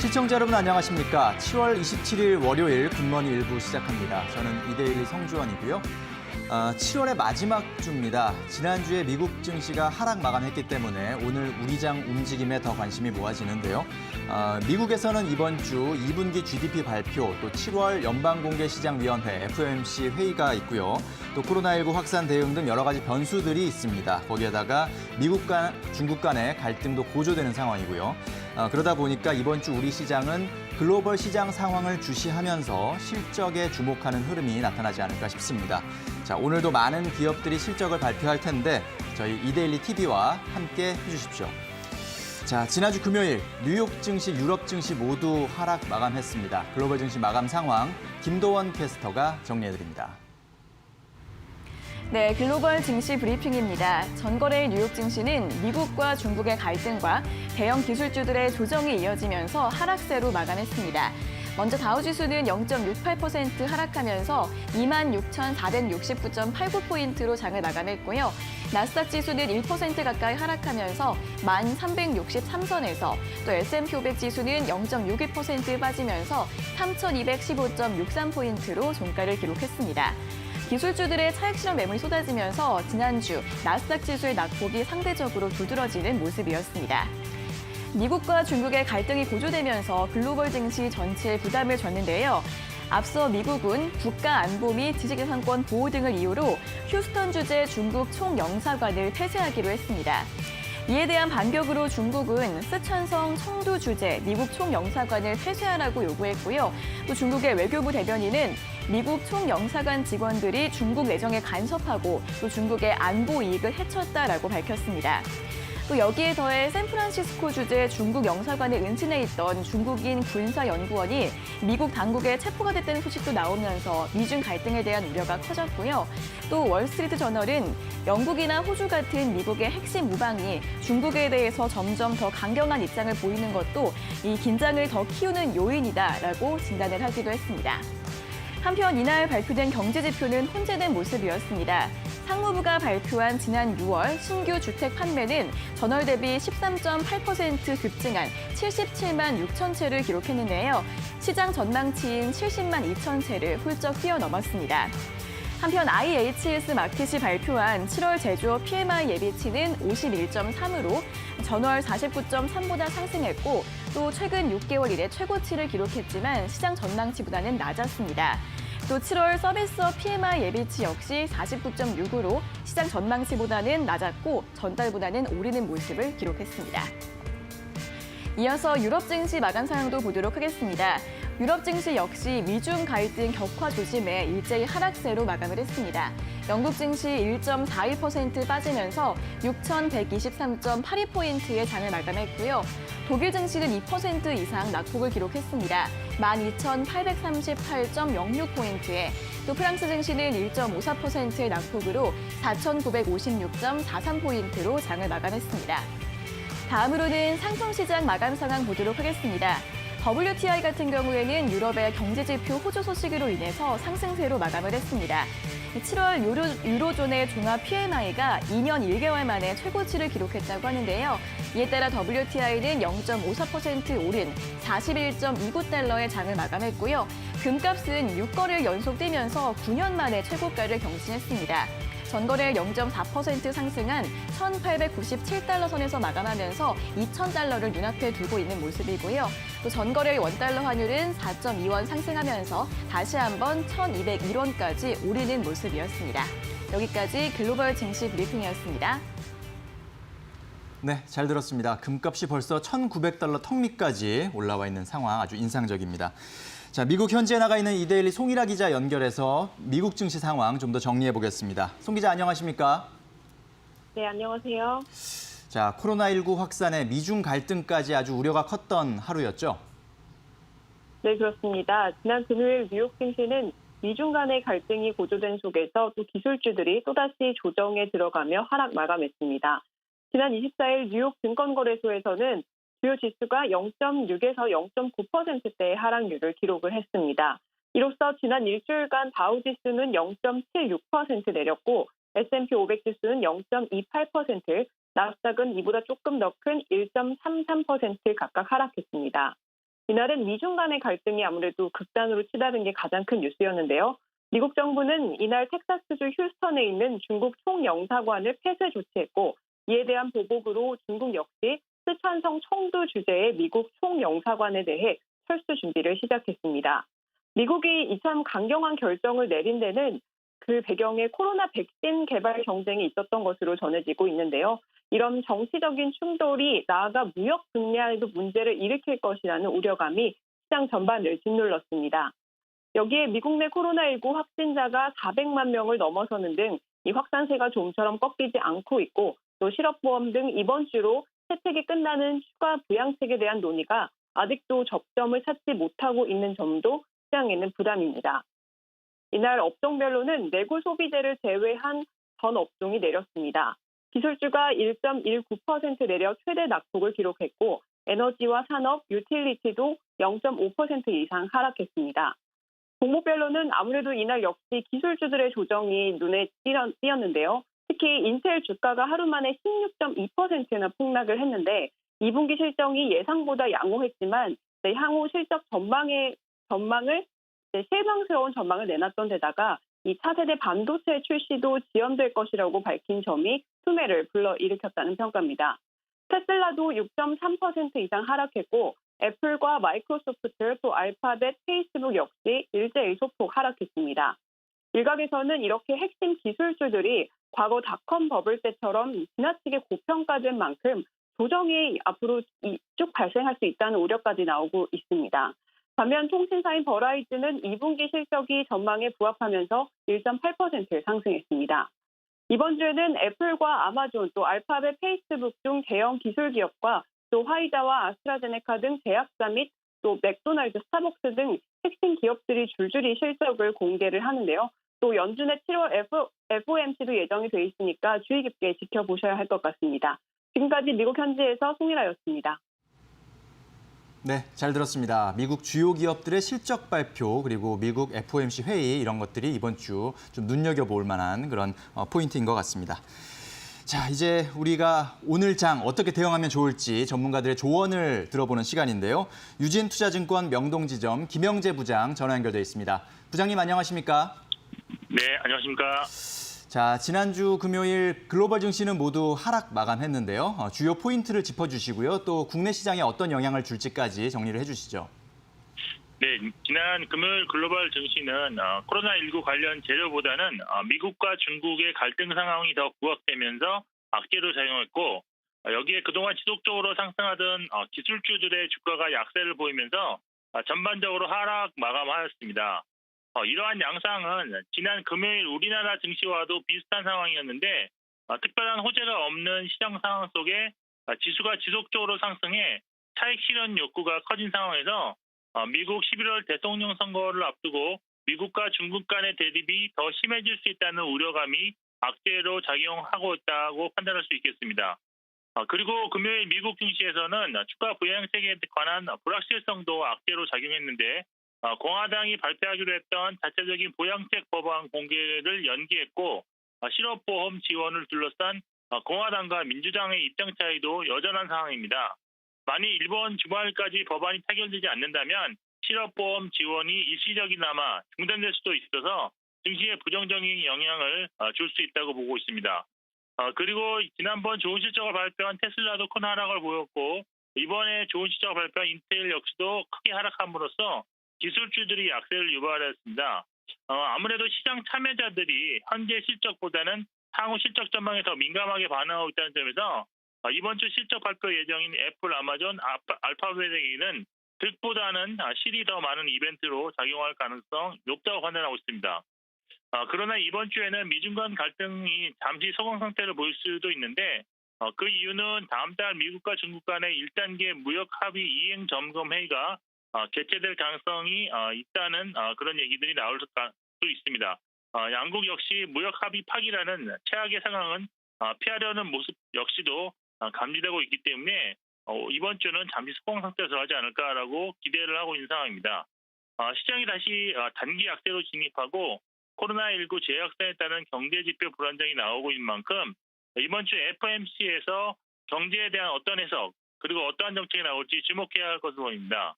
시청자 여러분 안녕하십니까? 7월 27일 월요일 굿모닝 일부 시작합니다. 저는 이데일리 성주원이고요. 7월의 마지막 주입니다. 지난주에 미국 증시가 하락 마감했기 때문에 오늘 우리장 움직임에 더 관심이 모아지는데요. 미국에서는 이번 주 2분기 GDP 발표, 또 7월 연방공개시장위원회 FOMC 회의가 있고요. 또 코로나19 확산 대응 등 여러 가지 변수들이 있습니다. 거기에다가 미국과 중국 간의 갈등도 고조되는 상황이고요. 그러다 보니까 이번 주 우리 시장은 글로벌 시장 상황을 주시하면서 실적에 주목하는 흐름이 나타나지 않을까 싶습니다. 자, 오늘도 많은 기업들이 실적을 발표할 텐데 저희 이데일리 TV와 함께 해주십시오. 자, 지난주 금요일 뉴욕 증시, 유럽 증시 모두 하락 마감했습니다. 글로벌 증시 마감 상황 김도원 캐스터가 정리해드립니다. 네, 글로벌 증시 브리핑입니다. 전거래일 뉴욕 증시는 미국과 중국의 갈등과 대형 기술주들의 조정이 이어지면서 하락세로 마감했습니다. 먼저 다우지수는 0.68% 하락하면서 26,469.89포인트로 장을 마감했고요. 나스닥 지수는 1% 가까이 하락하면서 1,363선에서 또 S&P 500 지수는 0.62% 빠지면서 3,215.63포인트로 종가를 기록했습니다. 기술주들의 차익 실현 매물이 쏟아지면서 지난주 나스닥 지수의 낙폭이 상대적으로 두드러지는 모습이었습니다. 미국과 중국의 갈등이 고조되면서 글로벌 증시 전체에 부담을 줬는데요. 앞서 미국은 국가 안보 및 지식재산권 보호 등을 이유로 휴스턴 주재 중국 총영사관을 폐쇄하기로 했습니다. 이에 대한 반격으로 중국은 쓰촨성 청두 주재 미국 총영사관을 폐쇄하라고 요구했고요. 또 중국의 외교부 대변인은 미국 총영사관 직원들이 중국 내정에 간섭하고 또 중국의 안보 이익을 해쳤다라고 밝혔습니다. 또 여기에 더해 샌프란시스코 주재 중국 영사관에 은신해 있던 중국인 군사연구원이 미국 당국에 체포가 됐다는 소식도 나오면서 미중 갈등에 대한 우려가 커졌고요. 또 월스트리트 저널은 영국이나 호주 같은 미국의 핵심 무방이 중국에 대해서 점점 더 강경한 입장을 보이는 것도 이 긴장을 더 키우는 요인이다라고 진단을 하기도 했습니다. 한편 이날 발표된 경제지표는 혼재된 모습이었습니다. 상무부가 발표한 지난 6월 신규 주택 판매는 전월 대비 13.8% 급증한 77만 6천 채를 기록했는데요. 시장 전망치인 70만 2천 채를 훌쩍 뛰어넘었습니다. 한편 IHS 마켓이 발표한 7월 제조업 PMI 예비치는 51.3으로 전월 49.3보다 상승했고 또 최근 6개월 이래 최고치를 기록했지만 시장 전망치보다는 낮았습니다. 또 7월 서비스업 PMI 예비치 역시 49.6으로 시장 전망치보다는 낮았고 전달보다는 오르는 모습을 기록했습니다. 이어서 유럽 증시 마감 상황도 보도록 하겠습니다. 유럽 증시 역시 미중 갈등 격화 조짐에 일제히 하락세로 마감을 했습니다. 영국 증시 1.41% 빠지면서 6,123.82포인트의 장을 마감했고요. 독일 증시는 2% 이상 낙폭을 기록했습니다. 12,838.06포인트에 또 프랑스 증시는 1.54%의 낙폭으로 4,956.43포인트로 장을 마감했습니다. 다음으로는 상품시장 마감 상황 보도록 하겠습니다. WTI 같은 경우에는 유럽의 경제지표 호조 소식으로 인해서 상승세로 마감을 했습니다. 7월 유로존의 종합 PMI가 2년 1개월 만에 최고치를 기록했다고 하는데요. 이에 따라 WTI는 0.54% 오른 41.29달러의 장을 마감했고요. 금값은 6거래일 연속 뛰면서 9년 만에 최고가를 경신했습니다. 전거래일 0.4% 상승한 1,897달러 선에서 마감하면서 2,000달러를 눈앞에 두고 있는 모습이고요. 또 전거래일 원달러 환율은 4.2원 상승하면서 다시 한번 1,201원까지 오르는 모습이었습니다. 여기까지 글로벌 증시 브리핑이었습니다. 네, 잘 들었습니다. 금값이 벌써 1,900달러 턱 밑까지 올라와 있는 상황 아주 인상적입니다. 자, 미국 현지에 나가 있는 이데일리 송일아 기자 연결해서 미국 증시 상황 좀 더 정리해 보겠습니다. 송 기자 안녕하십니까? 네, 안녕하세요. 자, 코로나19 확산에 미중 갈등까지 아주 우려가 컸던 하루였죠? 네, 그렇습니다. 지난 금요일 뉴욕 증시는 미중 간의 갈등이 고조된 속에서 또 기술주들이 또다시 조정에 들어가며 하락 마감했습니다. 지난 24일 뉴욕 증권거래소에서는 주요 지수가 0.6에서 0.9%대의 하락률을 기록을 했습니다. 이로써 지난 일주일간 다우지수는 0.76% 내렸고 S&P 500 지수는 0.28%, 나스닥은 이보다 조금 더 큰 1.33% 각각 하락했습니다. 이날은 미중 간의 갈등이 아무래도 극단으로 치달은 게 가장 큰 뉴스였는데요. 미국 정부는 이날 텍사스주 휴스턴에 있는 중국 총영사관을 폐쇄 조치했고 이에 대한 보복으로 중국 역시 스촨성 청두 주재의 미국 총영사관에 대해 철수 준비를 시작했습니다. 미국이 이참 강경한 결정을 내린 데는 그 배경에 코로나 백신 개발 경쟁이 있었던 것으로 전해지고 있는데요. 이런 정치적인 충돌이 나아가 무역 분야에도 문제를 일으킬 것이라는 우려감이 시장 전반을 짓눌렀습니다. 여기에 미국 내 코로나19 확진자가 400만 명을 넘어서는 등 이 확산세가 좀처럼 꺾이지 않고 있고 또 실업보험 등 이번 주로 혜택이 끝나는 추가 부양책에 대한 논의가 아직도 접점을 찾지 못하고 있는 점도 시장에는 부담입니다. 이날 업종별로는 내구 소비재를 제외한 전 업종이 내렸습니다. 기술주가 1.19% 내려 최대 낙폭을 기록했고 에너지와 산업, 유틸리티도 0.5% 이상 하락했습니다. 종목별로는 아무래도 이날 역시 기술주들의 조정이 눈에 띄었는데요. 특히 인텔 주가가 하루 만에 16.2%나 폭락을 했는데 2분기 실적이 예상보다 양호했지만 향후 실적 전망을 실망스러운 전망을 내놨던 데다가 이 차세대 반도체 출시도 지연될 것이라고 밝힌 점이 수매를 불러일으켰다는 평가입니다. 테슬라도 6.3% 이상 하락했고 애플과 마이크로소프트 또 알파벳, 페이스북 역시 일제히 소폭 하락했습니다. 일각에서는 이렇게 핵심 기술주들이 과거 닷컴 버블 때처럼 지나치게 고평가된 만큼 조정이 앞으로 쭉 발생할 수 있다는 우려까지 나오고 있습니다. 반면 통신사인 버라이즌은 2분기 실적이 전망에 부합하면서 1.8% 상승했습니다. 이번 주에는 애플과 아마존, 또 알파벳, 페이스북 중 대형 기술 기업과 또 화이자와 아스트라제네카 등 제약사 및 또 맥도날드, 스타벅스 등 핵심 기업들이 줄줄이 실적을 공개를 하는데요. 또 연준의 7월 FOMC도 예정이 돼 있으니까 주의 깊게 지켜보셔야 할 것 같습니다. 지금까지 미국 현지에서 송일아였습니다. 네, 잘 들었습니다. 미국 주요 기업들의 실적 발표 그리고 미국 FOMC 회의 이런 것들이 이번 주 좀 눈여겨볼 만한 그런 포인트인 것 같습니다. 자, 이제 우리가 오늘 장 어떻게 대응하면 좋을지 전문가들의 조언을 들어보는 시간인데요. 유진투자증권 명동지점 김영재 부장 전화 연결돼 있습니다. 부장님 안녕하십니까? 네, 안녕하십니까? 자, 지난주 금요일 글로벌 증시는 모두 하락 마감했는데요. 주요 포인트를 짚어주시고요. 또 국내 시장에 어떤 영향을 줄지까지 정리를 해주시죠. 네, 지난 금요일 글로벌 증시는 코로나19 관련 재료보다는 미국과 중국의 갈등 상황이 더 부각되면서 악재로 작용했고 여기에 그동안 지속적으로 상승하던 기술주들의 주가가 약세를 보이면서 전반적으로 하락 마감하였습니다. 이러한 양상은 지난 금요일 우리나라 증시와도 비슷한 상황이었는데 특별한 호재가 없는 시장 상황 속에 지수가 지속적으로 상승해 차익 실현 욕구가 커진 상황에서 미국 11월 대통령 선거를 앞두고 미국과 중국 간의 대립이 더 심해질 수 있다는 우려감이 악재로 작용하고 있다고 판단할 수 있겠습니다. 그리고 금요일 미국 증시에서는 추가 부양책에 관한 불확실성도 악재로 작용했는데 공화당이 발표하기로 했던 자체적인 부양책 법안 공개를 연기했고 실업보험 지원을 둘러싼 공화당과 민주당의 입장 차이도 여전한 상황입니다. 만일 이번 주말까지 법안이 타결되지 않는다면 실업보험 지원이 일시적이나마 중단될 수도 있어서 증시에 부정적인 영향을 줄 수 있다고 보고 있습니다. 그리고 지난번 좋은 실적을 발표한 테슬라도 큰 하락을 보였고 이번에 좋은 실적을 발표한 인텔 역시도 크게 하락함으로써 기술주들이 약세를 유발했습니다. 아무래도 시장 참여자들이 현재 실적보다는 향후 실적 전망에 더 민감하게 반응하고 있다는 점에서 이번 주 실적 발표 예정인 애플, 아마존, 알파벳에게는 득보다는 실이 더 많은 이벤트로 작용할 가능성 높다고 판단하고 있습니다. 그러나 이번 주에는 미중 간 갈등이 잠시 소강 상태를 보일 수도 있는데 그 이유는 다음 달 미국과 중국 간의 1단계 무역 합의 이행 점검 회의가 개최될 가능성이 있다는 그런 얘기들이 나올 수 있습니다. 양국 역시 무역 합의 파기라는 최악의 상황은 피하려는 모습 역시도 감지되고 있기 때문에 이번 주는 잠시 소강 상태에 들어가지 않을까라고 기대를 하고 있는 상황입니다. 시장이 다시 단기 약세로 진입하고 코로나19 재확산에 따른 경제지표 불안정이 나오고 있는 만큼 이번 주 FOMC에서 경제에 대한 어떤 해석 그리고 어떠한 정책이 나올지 주목해야 할 것으로 보입니다.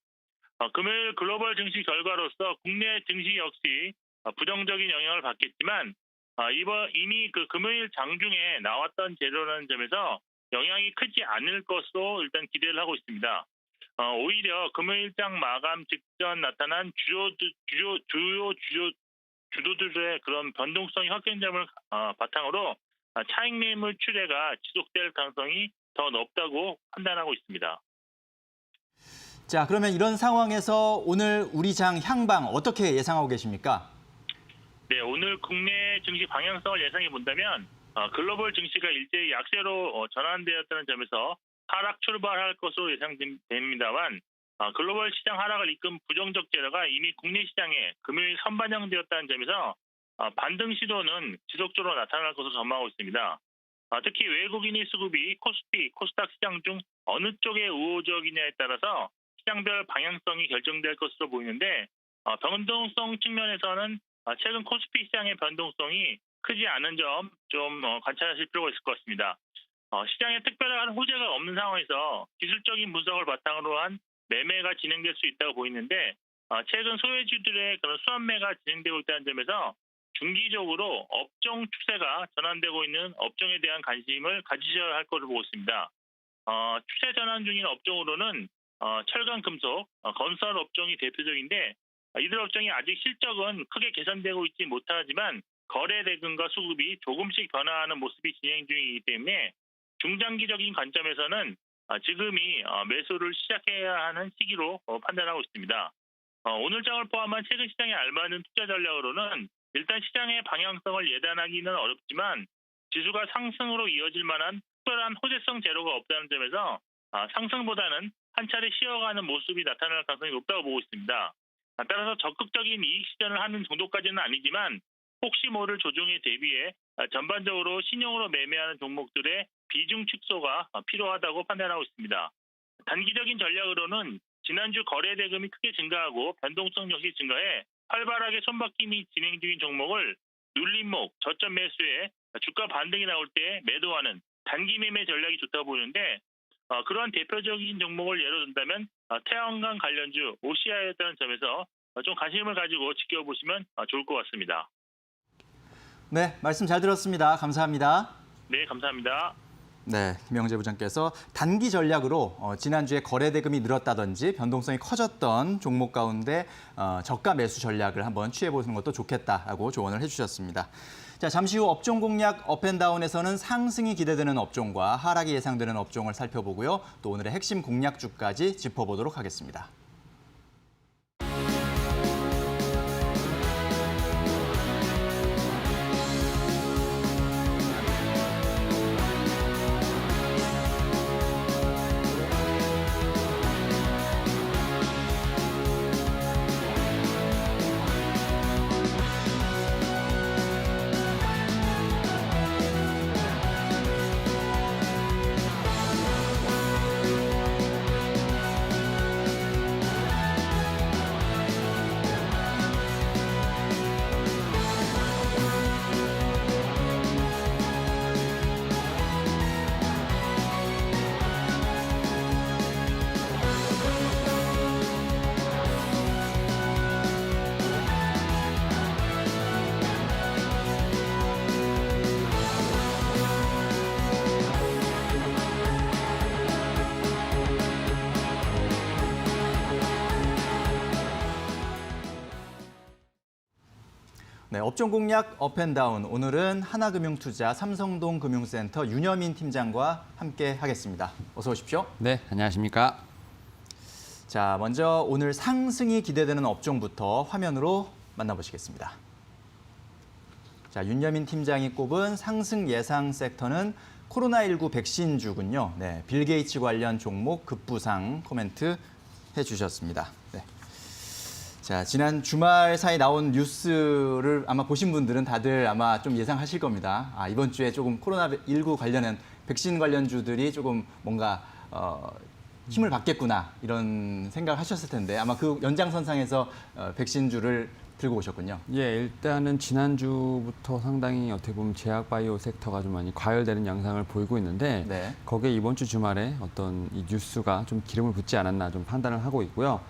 금요일 글로벌 증시 결과로서 국내 증시 역시 부정적인 영향을 받겠지만 이미 그 금요일 장중에 나왔던 재료라는 점에서 영향이 크지 않을 것으로 일단 기대를 하고 있습니다. 오히려 금요일장 마감 직전 나타난 주도들의 그런 변동성이 확연점을 바탕으로 차익 매물 출회가 지속될 가능성이 더 높다고 판단하고 있습니다. 자, 그러면 이런 상황에서 오늘 우리 장 향방 어떻게 예상하고 계십니까? 네, 오늘 국내 증시 방향성을 예상해 본다면 글로벌 증시가 일제히 약세로 전환되었다는 점에서 하락 출발할 것으로 예상됩니다만 글로벌 시장 하락을 이끈 부정적 재료가 이미 국내 시장에 금요일 선반영되었다는 점에서 반등 시도는 지속적으로 나타날 것으로 전망하고 있습니다. 특히 외국인의 수급이 코스피, 코스닥 시장 중 어느 쪽에 우호적이냐에 따라서 시장별 방향성이 결정될 것으로 보이는데 변동성 측면에서는 최근 코스피 시장의 변동성이 크지 않은 점 좀 관찰하실 필요가 있을 것 같습니다. 시장에 특별한 호재가 없는 상황에서 기술적인 분석을 바탕으로 한 매매가 진행될 수 있다고 보이는데 최근 소외주들의 그런 수환매가 진행되고 있다는 점에서 중기적으로 업종 추세가 전환되고 있는 업종에 대한 관심을 가지셔야 할 것으로 보고 있습니다. 추세 전환 중인 업종으로는 철강, 금속, 건설 업종이 대표적인데 이들 업종이 아직 실적은 크게 개선되고 있지 못하지만 거래 대금과 수급이 조금씩 변화하는 모습이 진행 중이기 때문에 중장기적인 관점에서는 지금이 매수를 시작해야 하는 시기로 판단하고 있습니다. 오늘 장을 포함한 최근 시장에 알맞은 투자 전략으로는 일단 시장의 방향성을 예단하기는 어렵지만 지수가 상승으로 이어질 만한 특별한 호재성 재료가 없다는 점에서 상승보다는 한 차례 쉬어가는 모습이 나타날 가능성이 높다고 보고 있습니다. 따라서 적극적인 이익 실현을 하는 정도까지는 아니지만 혹시 모를 조정에 대비해 전반적으로 신용으로 매매하는 종목들의 비중 축소가 필요하다고 판단하고 있습니다. 단기적인 전략으로는 지난주 거래 대금이 크게 증가하고 변동성 역시 증가해 활발하게 손바뀜이 진행 중인 종목을 눌림목, 저점 매수에 주가 반등이 나올 때 매도하는 단기 매매 전략이 좋다고 보이는데 그러한 대표적인 종목을 예로 든다면 태양광 관련주 OCI였다는 점에서 좀 관심을 가지고 지켜보시면 좋을 것 같습니다. 네, 말씀 잘 들었습니다. 감사합니다. 네, 감사합니다. 네, 김영재 부장께서 단기 전략으로 지난주에 거래 대금이 늘었다든지 변동성이 커졌던 종목 가운데 저가 매수 전략을 한번 취해보는 것도 좋겠다라고 조언을 해주셨습니다. 자, 잠시 후 업종 공략 업앤다운에서는 상승이 기대되는 업종과 하락이 예상되는 업종을 살펴보고요. 또 오늘의 핵심 공략주까지 짚어보도록 하겠습니다. 네, 업종 공략 업앤다운. 오늘은 하나금융투자 삼성동금융센터 윤여민 팀장과 함께 하겠습니다. 어서 오십시오. 네, 안녕하십니까. 자, 먼저 오늘 상승이 기대되는 업종부터 화면으로 만나보시겠습니다. 자, 윤여민 팀장이 꼽은 상승 예상 섹터는 코로나19 백신주군요. 네, 빌 게이츠 관련 종목 급부상 코멘트 해주셨습니다. 네. 자, 지난 주말 사이 나온 뉴스를 아마 보신 분들은 다들 아마 좀 예상하실 겁니다. 이번 주에 조금 코로나19 관련한 백신 관련주들이 조금 뭔가 힘을 받겠구나 이런 생각을 하셨을 텐데 아마 그 연장선상에서 백신주를 들고 오셨군요. 예, 일단은 지난주부터 상당히 어떻게 보면 제약바이오 섹터가 좀 많이 과열되는 양상을 보이고 있는데 네. 거기에 이번 주 주말에 어떤 이 뉴스가 좀 기름을 붓지 않았나 좀 판단을 하고 있고요.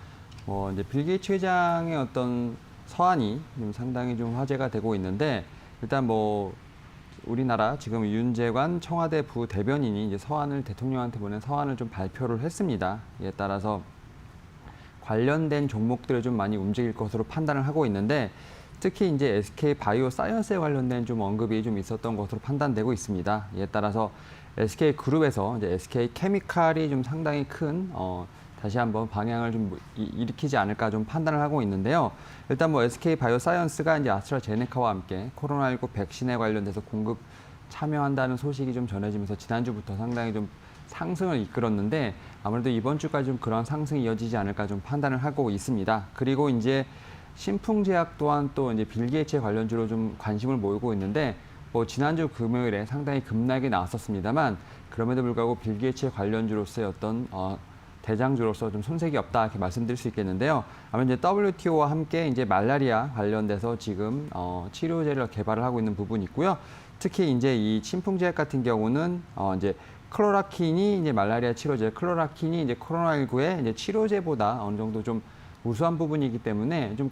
뭐 이제 빌 게이츠 회장의 어떤 서한이 좀 상당히 좀 화제가 되고 있는데 일단 뭐 우리나라 지금 윤재관 청와대 부대변인이 이제 서한을 대통령한테 보낸 서한을 좀 발표를 했습니다. 이에 따라서 관련된 종목들을 좀 많이 움직일 것으로 판단을 하고 있는데 특히 이제 SK 바이오 사이언스에 관련된 좀 언급이 좀 있었던 것으로 판단되고 있습니다. 이에 따라서 SK 그룹에서 이제 SK 케미칼이 좀 상당히 큰 다시 한번 방향을 좀 일으키지 않을까 좀 판단을 하고 있는데요. 일단 뭐 SK 바이오 사이언스가 이제 아스트라제네카와 함께 코로나19 백신에 관련돼서 공급 참여한다는 소식이 좀 전해지면서 지난주부터 상당히 좀 상승을 이끌었는데 아무래도 이번 주까지 좀 그런 상승이 이어지지 않을까 좀 판단을 하고 있습니다. 그리고 이제 신풍제약 또한 또 이제 빌 게이츠의 관련주로 좀 관심을 모으고 있는데 뭐 지난주 금요일에 상당히 급락이 나왔었습니다만 그럼에도 불구하고 빌 게이츠의 관련주로서의 어떤 대장주로서 좀 손색이 없다 이렇게 말씀드릴 수 있겠는데요. 아무래도 이제 WTO와 함께 이제 말라리아 관련돼서 지금 치료제를 개발을 하고 있는 부분이 있고요. 특히 이제 이 신풍제약 같은 경우는 이제 클로라킨이 이제 말라리아 치료제, 클로라킨이 이제 코로나19의 이제 치료제보다 어느 정도 좀 우수한 부분이기 때문에 좀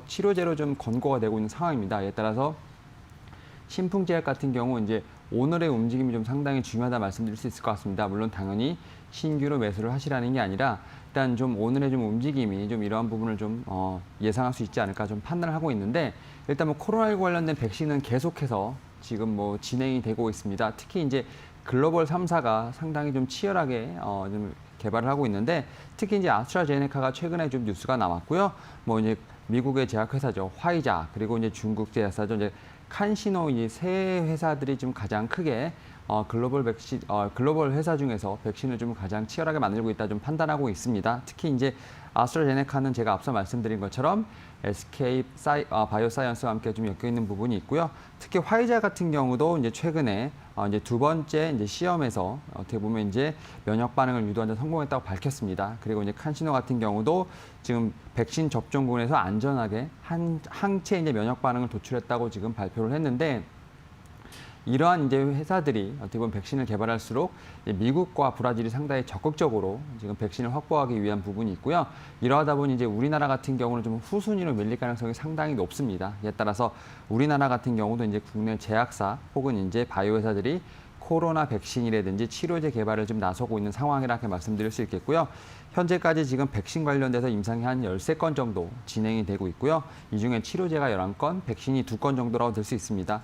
치료제로 좀 권고가 되고 있는 상황입니다. 이에 따라서 신풍제약 같은 경우 이제 오늘의 움직임이 좀 상당히 중요하다 말씀드릴 수 있을 것 같습니다. 물론 당연히 신규로 매수를 하시라는 게 아니라 일단 좀 오늘의 좀 움직임이 좀 이러한 부분을 좀 예상할 수 있지 않을까 좀 판단을 하고 있는데 일단 뭐 코로나19 관련된 백신은 계속해서 지금 뭐 진행이 되고 있습니다. 특히 이제 글로벌 3사가 상당히 좀 치열하게 좀 개발을 하고 있는데 특히 이제 아스트라제네카가 최근에 좀 뉴스가 나왔고요. 뭐 이제 미국의 제약회사죠. 화이자 그리고 이제 중국 제약사죠. 이제 칸시노 이 세 회사들이 좀 가장 크게 글로벌 회사 중에서 백신을 좀 가장 치열하게 만들고 있다 좀 판단하고 있습니다. 특히 이제 아스트라제네카는 제가 앞서 말씀드린 것처럼 SK 바이오사이언스와 함께 좀 엮여 있는 부분이 있고요. 특히 화이자 같은 경우도 이제 최근에 이제 두 번째 이제 시험에서 어떻게 보면 이제 면역 반응을 유도하는 데 성공했다고 밝혔습니다. 그리고 이제 칸시노 같은 경우도 지금 백신 접종군에서 안전하게 항체 이제 면역 반응을 도출했다고 지금 발표를 했는데 이러한 이제 회사들이 어떻게 보면 백신을 개발할수록 미국과 브라질이 상당히 적극적으로 지금 백신을 확보하기 위한 부분이 있고요. 이러하다 보니 이제 우리나라 같은 경우는 좀 후순위로 밀릴 가능성이 상당히 높습니다. 이에 따라서 우리나라 같은 경우도 이제 국내 제약사 혹은 이제 바이오 회사들이 코로나 백신이라든지 치료제 개발을 좀 나서고 있는 상황이라 이렇게 말씀드릴 수 있겠고요. 현재까지 지금 백신 관련돼서 임상이 한 13건 정도 진행이 되고 있고요. 이 중에 치료제가 11건, 백신이 2건 정도라고 될 수 있습니다.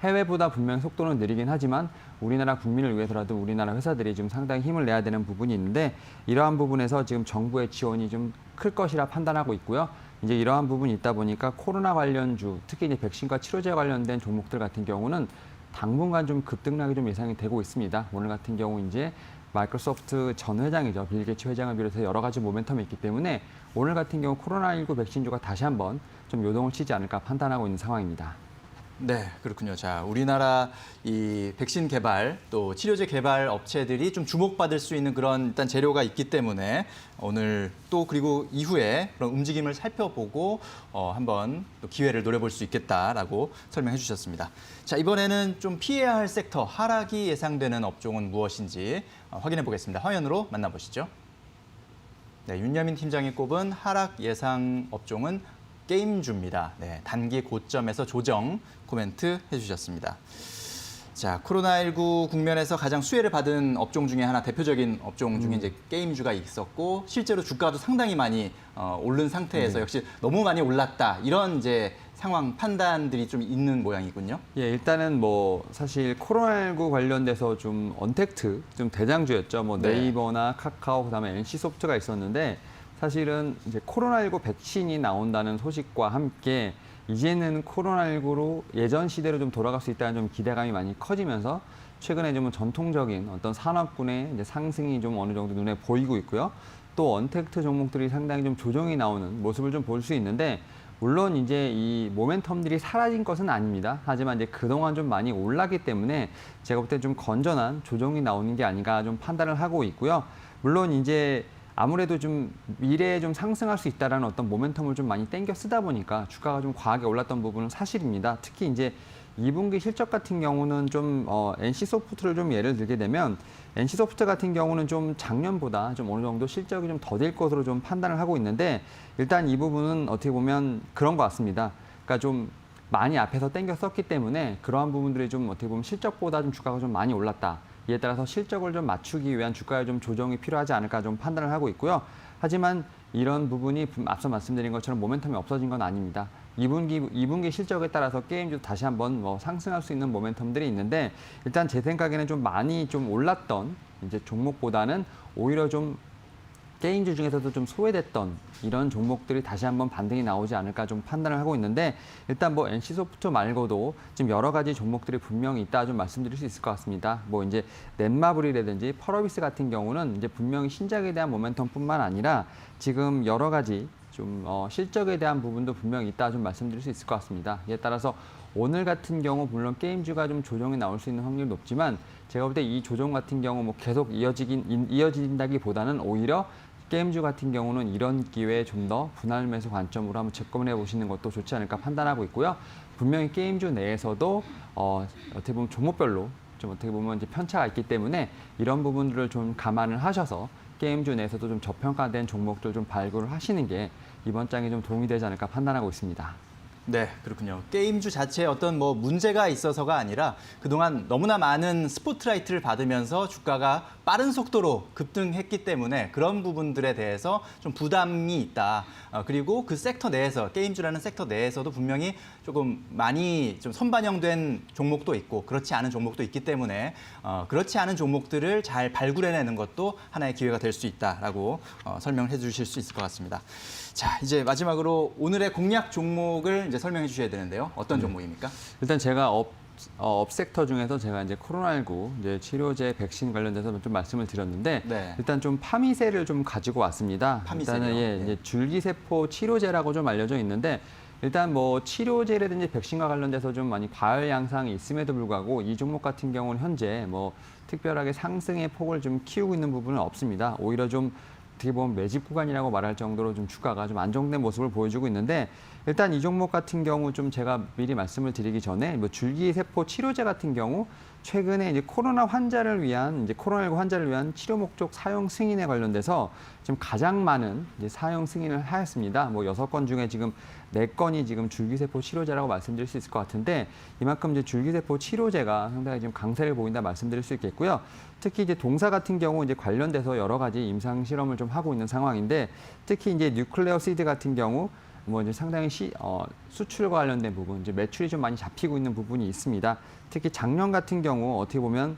해외보다 분명 속도는 느리긴 하지만 우리나라 국민을 위해서라도 우리나라 회사들이 좀 상당히 힘을 내야 되는 부분이 있는데 이러한 부분에서 지금 정부의 지원이 좀 클 것이라 판단하고 있고요. 이제 이러한 부분이 있다 보니까 코로나 관련주, 특히 이제 백신과 치료제 관련된 종목들 같은 경우는 당분간 좀 급등락이 좀 예상이 되고 있습니다. 오늘 같은 경우 이제 마이크로소프트 전 회장이죠. 빌 게이츠 회장을 비롯해서 여러 가지 모멘텀이 있기 때문에 오늘 같은 경우 코로나19 백신주가 다시 한번 좀 요동을 치지 않을까 판단하고 있는 상황입니다. 네, 그렇군요. 자, 우리나라 이 백신 개발 또 치료제 개발 업체들이 좀 주목받을 수 있는 그런 일단 재료가 있기 때문에 오늘 또 그리고 이후에 그런 움직임을 살펴보고 한번 또 기회를 노려볼 수 있겠다라고 설명해 주셨습니다. 자, 이번에는 좀 피해야 할 섹터 하락이 예상되는 업종은 무엇인지 확인해 보겠습니다. 화면으로 만나보시죠. 네, 윤여민 팀장이 꼽은 하락 예상 업종은 게임주입니다. 네, 단기 고점에서 조정 코멘트 해주셨습니다. 자, 코로나19 국면에서 가장 수혜를 받은 업종 중에 하나 대표적인 업종 중에 이제 게임주가 있었고 실제로 주가도 상당히 많이 오른 상태에서 역시 너무 많이 올랐다 이런 이제 상황 판단들이 좀 있는 모양이군요. 예, 일단은 뭐 사실 코로나19 관련돼서 좀 언택트 좀 대장주였죠. 뭐 네. 네이버나 카카오 그다음에 NC소프트가 있었는데 사실은 이제 코로나19 백신이 나온다는 소식과 함께 이제는 코로나19로 예전 시대로 좀 돌아갈 수 있다는 좀 기대감이 많이 커지면서 최근에 좀 전통적인 어떤 산업군의 이제 상승이 좀 어느 정도 눈에 보이고 있고요. 또 언택트 종목들이 상당히 좀 조정이 나오는 모습을 좀 볼 수 있는데 물론 이제 이 모멘텀들이 사라진 것은 아닙니다. 하지만 이제 그동안 좀 많이 올랐기 때문에 제가 볼 때 좀 건전한 조정이 나오는 게 아닌가 좀 판단을 하고 있고요. 물론 이제 아무래도 좀 미래에 좀 상승할 수 있다라는 어떤 모멘텀을 좀 많이 땡겨 쓰다 보니까 주가가 좀 과하게 올랐던 부분은 사실입니다. 특히 이제 2분기 실적 같은 경우는 좀 NC소프트를 좀 예를 들게 되면 NC소프트 같은 경우는 좀 작년보다 좀 어느 정도 실적이 좀 더딜 것으로 좀 판단을 하고 있는데 일단 이 부분은 어떻게 보면 그런 것 같습니다. 그러니까 좀 많이 앞에서 땡겨 썼기 때문에 그러한 부분들이 좀 어떻게 보면 실적보다 좀 주가가 좀 많이 올랐다. 이에 따라서 실적을 좀 맞추기 위한 주가의 좀 조정이 필요하지 않을까 좀 판단을 하고 있고요. 하지만 이런 부분이 앞서 말씀드린 것처럼 모멘텀이 없어진 건 아닙니다. 2분기 실적에 따라서 게임주도 다시 한번 상승할 수 있는 모멘텀들이 있는데 일단 제 생각에는 좀 많이 좀 올랐던 이제 종목보다는 오히려 좀 게임주 중에서도 좀 소외됐던 이런 종목들이 다시 한번 반등이 나오지 않을까 좀 판단을 하고 있는데 일단 뭐 NC소프트 말고도 지금 여러 가지 종목들이 분명히 있다 좀 말씀드릴 수 있을 것 같습니다. 뭐 이제 넷마블이라든지 펄어비스 같은 경우는 이제 분명히 신작에 대한 모멘텀뿐만 아니라 지금 여러 가지 좀 실적에 대한 부분도 분명히 있다 좀 말씀드릴 수 있을 것 같습니다. 이에 따라서 오늘 같은 경우 물론 게임주가 좀 조정이 나올 수 있는 확률이 높지만 제가 볼 때 이 조정 같은 경우 뭐 계속 이어진다기보다는 오히려 게임주 같은 경우는 이런 기회에 좀 더 분할 매수 관점으로 한번 접근해 보시는 것도 좋지 않을까 판단하고 있고요. 분명히 게임주 내에서도 어떻게 보면 종목별로 좀 어떻게 보면 이제 편차가 있기 때문에 이런 부분들을 좀 감안을 하셔서 게임주 내에서도 좀 저평가된 종목들 좀 발굴을 하시는 게 이번 장에 좀 도움이 되지 않을까 판단하고 있습니다. 네, 그렇군요. 게임주 자체에 어떤 뭐 문제가 있어서가 아니라 그동안 너무나 많은 스포트라이트를 받으면서 주가가 빠른 속도로 급등했기 때문에 그런 부분들에 대해서 좀 부담이 있다. 그리고 그 섹터 내에서, 게임주라는 섹터 내에서도 분명히 조금 많이 좀 선반영된 종목도 있고 그렇지 않은 종목도 있기 때문에 그렇지 않은 종목들을 잘 발굴해내는 것도 하나의 기회가 될 수 있다라고 설명을 해주실 수 있을 것 같습니다. 자, 이제 마지막으로 오늘의 공략 종목을 이제 설명해 주셔야 되는데요. 어떤 종목입니까? 일단 제가 업 섹터 중에서 제가 이제 코로나19 이제 치료제 백신 관련돼서 좀 말씀을 드렸는데 네. 일단 좀 파미세를 좀 가지고 왔습니다. 파미세요? 일단은 네. 이제 줄기세포 치료제라고 좀 알려져 있는데 일단 뭐 치료제라든지 백신과 관련돼서 좀 많이 과열 양상이 있음에도 불구하고 이 종목 같은 경우는 현재 뭐 특별하게 상승의 폭을 좀 키우고 있는 부분은 없습니다. 오히려 좀 어떻게 보면 매집 구간이라고 말할 정도로 좀 주가가 좀 안정된 모습을 보여주고 있는데 일단 이 종목 같은 경우 좀 제가 미리 말씀을 드리기 전에 뭐 줄기세포 치료제 같은 경우 최근에 이제 코로나19 환자를 위한 치료 목적 사용 승인에 관련돼서 지금 가장 많은 이제 사용 승인을 하였습니다. 뭐 6건 중에 지금 4건이 지금 줄기세포 치료제라고 말씀드릴 수 있을 것 같은데 이만큼 이제 줄기세포 치료제가 상당히 지금 강세를 보인다 말씀드릴 수 있겠고요. 특히 이제 동사 같은 경우 이제 관련돼서 여러 가지 임상 실험을 좀 하고 있는 상황인데 특히 이제 뉴클레어 시드 같은 경우 뭐 이제 상당히 수출과 관련된 부분, 이제 매출이 좀 많이 잡히고 있는 부분이 있습니다. 특히 작년 같은 경우 어떻게 보면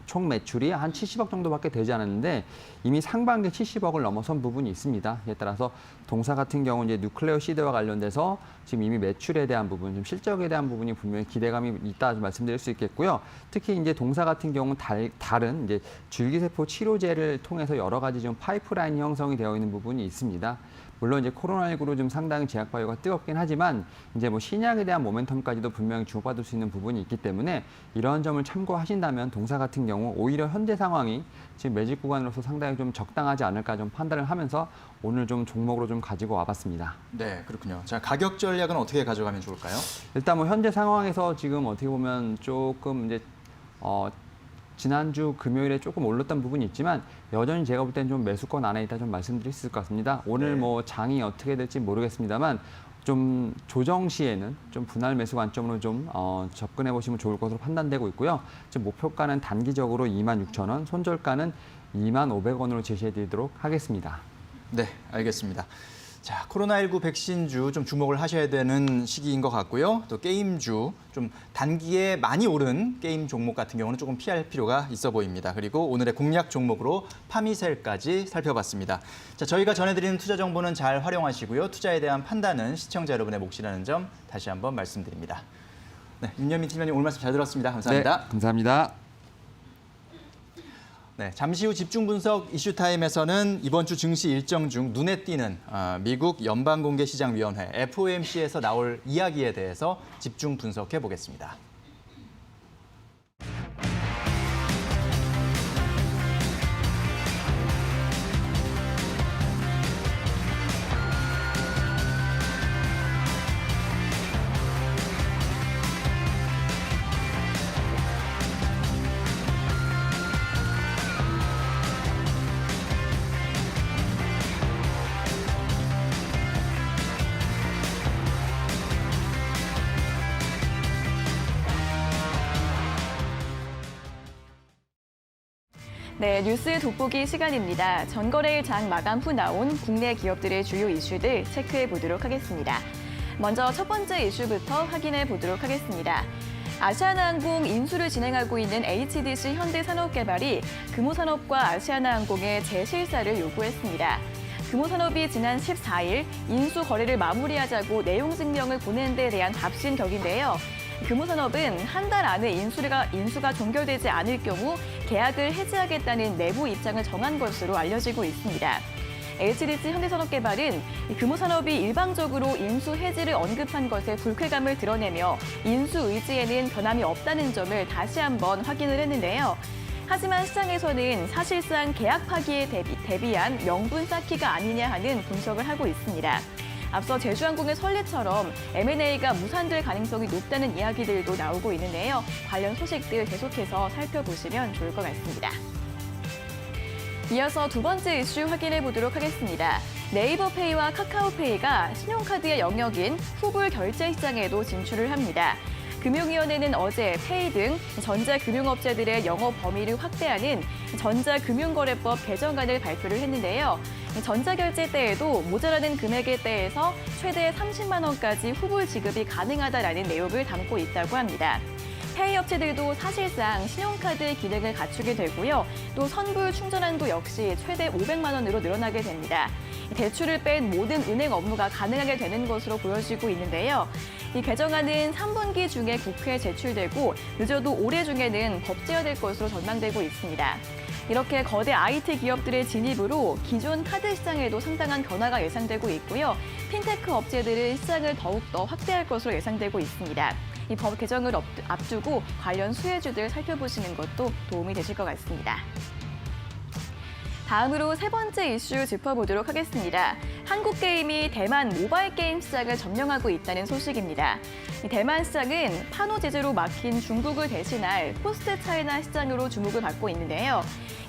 총 매출이 한 70억 정도밖에 되지 않았는데 이미 상반기 70억을 넘어선 부분이 있습니다. 이에 따라서 동사 같은 경우 이제 뉴클레어 시드와 관련돼서 지금 이미 매출에 대한 부분, 좀 실적에 대한 부분이 분명히 기대감이 있다 말씀드릴 수 있겠고요. 특히 이제 동사 같은 경우는 다른 이제 줄기세포 치료제를 통해서 여러 가지 좀 파이프라인 형성이 되어 있는 부분이 있습니다. 물론 이제 코로나19로 좀 상당히 제약 바이오가 뜨겁긴 하지만 이제 뭐 신약에 대한 모멘텀까지도 분명히 주목받을 수 있는 부분이 있기 때문에 이런 점을 참고하신다면 동사 같은 경우 오히려 현재 상황이 지금 매집 구간으로서 상당히 좀 적당하지 않을까 좀 판단을 하면서 오늘 좀 종목으로 좀 가지고 와봤습니다. 네, 그렇군요. 자, 가격 전략은 어떻게 가져가면 좋을까요? 일단 뭐 현재 상황에서 지금 어떻게 보면 조금 이제 지난주 금요일에 조금 올랐던 부분이 있지만 여전히 제가 볼 때는 좀 매수권 안에 있다 좀 말씀드릴 수 있을 것 같습니다. 오늘 네. 뭐 장이 어떻게 될지 모르겠습니다만 좀 조정 시에는 좀 분할 매수 관점으로 좀 접근해 보시면 좋을 것으로 판단되고 있고요. 지금 목표가는 단기적으로 26,000원, 손절가는 25,500원으로 제시해 드리도록 하겠습니다. 네, 알겠습니다. 자, 코로나19 백신주 좀 주목을 하셔야 되는 시기인 것 같고요. 또 게임주, 좀 단기에 많이 오른 게임 종목 같은 경우는 조금 피할 필요가 있어 보입니다. 그리고 오늘의 공략 종목으로 파미셀까지 살펴봤습니다. 자, 저희가 전해드리는 투자 정보는 잘 활용하시고요. 투자에 대한 판단은 시청자 여러분의 몫이라는 점 다시 한번 말씀드립니다. 네, 윤현민 팀장님 오늘 말씀 잘 들었습니다. 감사합니다. 네, 감사합니다. 네, 잠시 후 집중 분석 이슈타임에서는 이번 주 증시 일정 중 눈에 띄는 미국 연방공개시장위원회 FOMC에서 나올 이야기에 대해서 집중 분석해 보겠습니다. 네, 뉴스 돋보기 시간입니다. 전거래일 장 마감 후 나온 국내 기업들의 주요 이슈들 체크해 보도록 하겠습니다. 먼저 첫 번째 이슈부터 확인해 보도록 하겠습니다. 아시아나항공 인수를 진행하고 있는 HDC 현대산업개발이 금호산업과 아시아나항공의 재실사를 요구했습니다. 금호산업이 지난 14일 인수 거래를 마무리하자고 내용 증명을 보낸 데 대한 답신 격인데요. 금호산업은 한 달 안에 인수가 종결되지 않을 경우 계약을 해지하겠다는 내부 입장을 정한 것으로 알려지고 있습니다. HDC 현대산업개발은 금호산업이 일방적으로 인수 해지를 언급한 것에 불쾌감을 드러내며 인수 의지에는 변함이 없다는 점을 다시 한번 확인을 했는데요. 하지만 시장에서는 사실상 계약 파기에 대비한 명분 쌓기가 아니냐 하는 분석을 하고 있습니다. 앞서 제주항공의 설례처럼 M&A가 무산될 가능성이 높다는 이야기들도 나오고 있는데요. 관련 소식들 계속해서 살펴보시면 좋을 것 같습니다. 이어서 두 번째 이슈 확인해 보도록 하겠습니다. 네이버페이와 카카오페이가 신용카드의 영역인 후불 결제 시장에도 진출을 합니다. 금융위원회는 어제 페이 등 전자금융업체들의 영업 범위를 확대하는 전자금융거래법 개정안을 발표를 했는데요. 전자결제 때에도 모자라는 금액에 대해서 최대 30만 원까지 후불 지급이 가능하다라는 내용을 담고 있다고 합니다. 페이 업체들도 사실상 신용카드의 기능을 갖추게 되고요. 또 선불 충전한도 역시 최대 500만 원으로 늘어나게 됩니다. 대출을 뺀 모든 은행 업무가 가능하게 되는 것으로 보여지고 있는데요. 이 개정안은 3분기 중에 국회에 제출되고 늦어도 올해 중에는 법제화될 것으로 전망되고 있습니다. 이렇게 거대 IT 기업들의 진입으로 기존 카드 시장에도 상당한 변화가 예상되고 있고요. 핀테크 업체들은 시장을 더욱더 확대할 것으로 예상되고 있습니다. 이 법 개정을 앞두고 관련 수혜주들 살펴보시는 것도 도움이 되실 것 같습니다. 다음으로 세 번째 이슈 짚어보도록 하겠습니다. 한국 게임이 대만 모바일 게임 시장을 점령하고 있다는 소식입니다. 대만 시장은 판호 제재로 막힌 중국을 대신할 포스트 차이나 시장으로 주목을 받고 있는데요.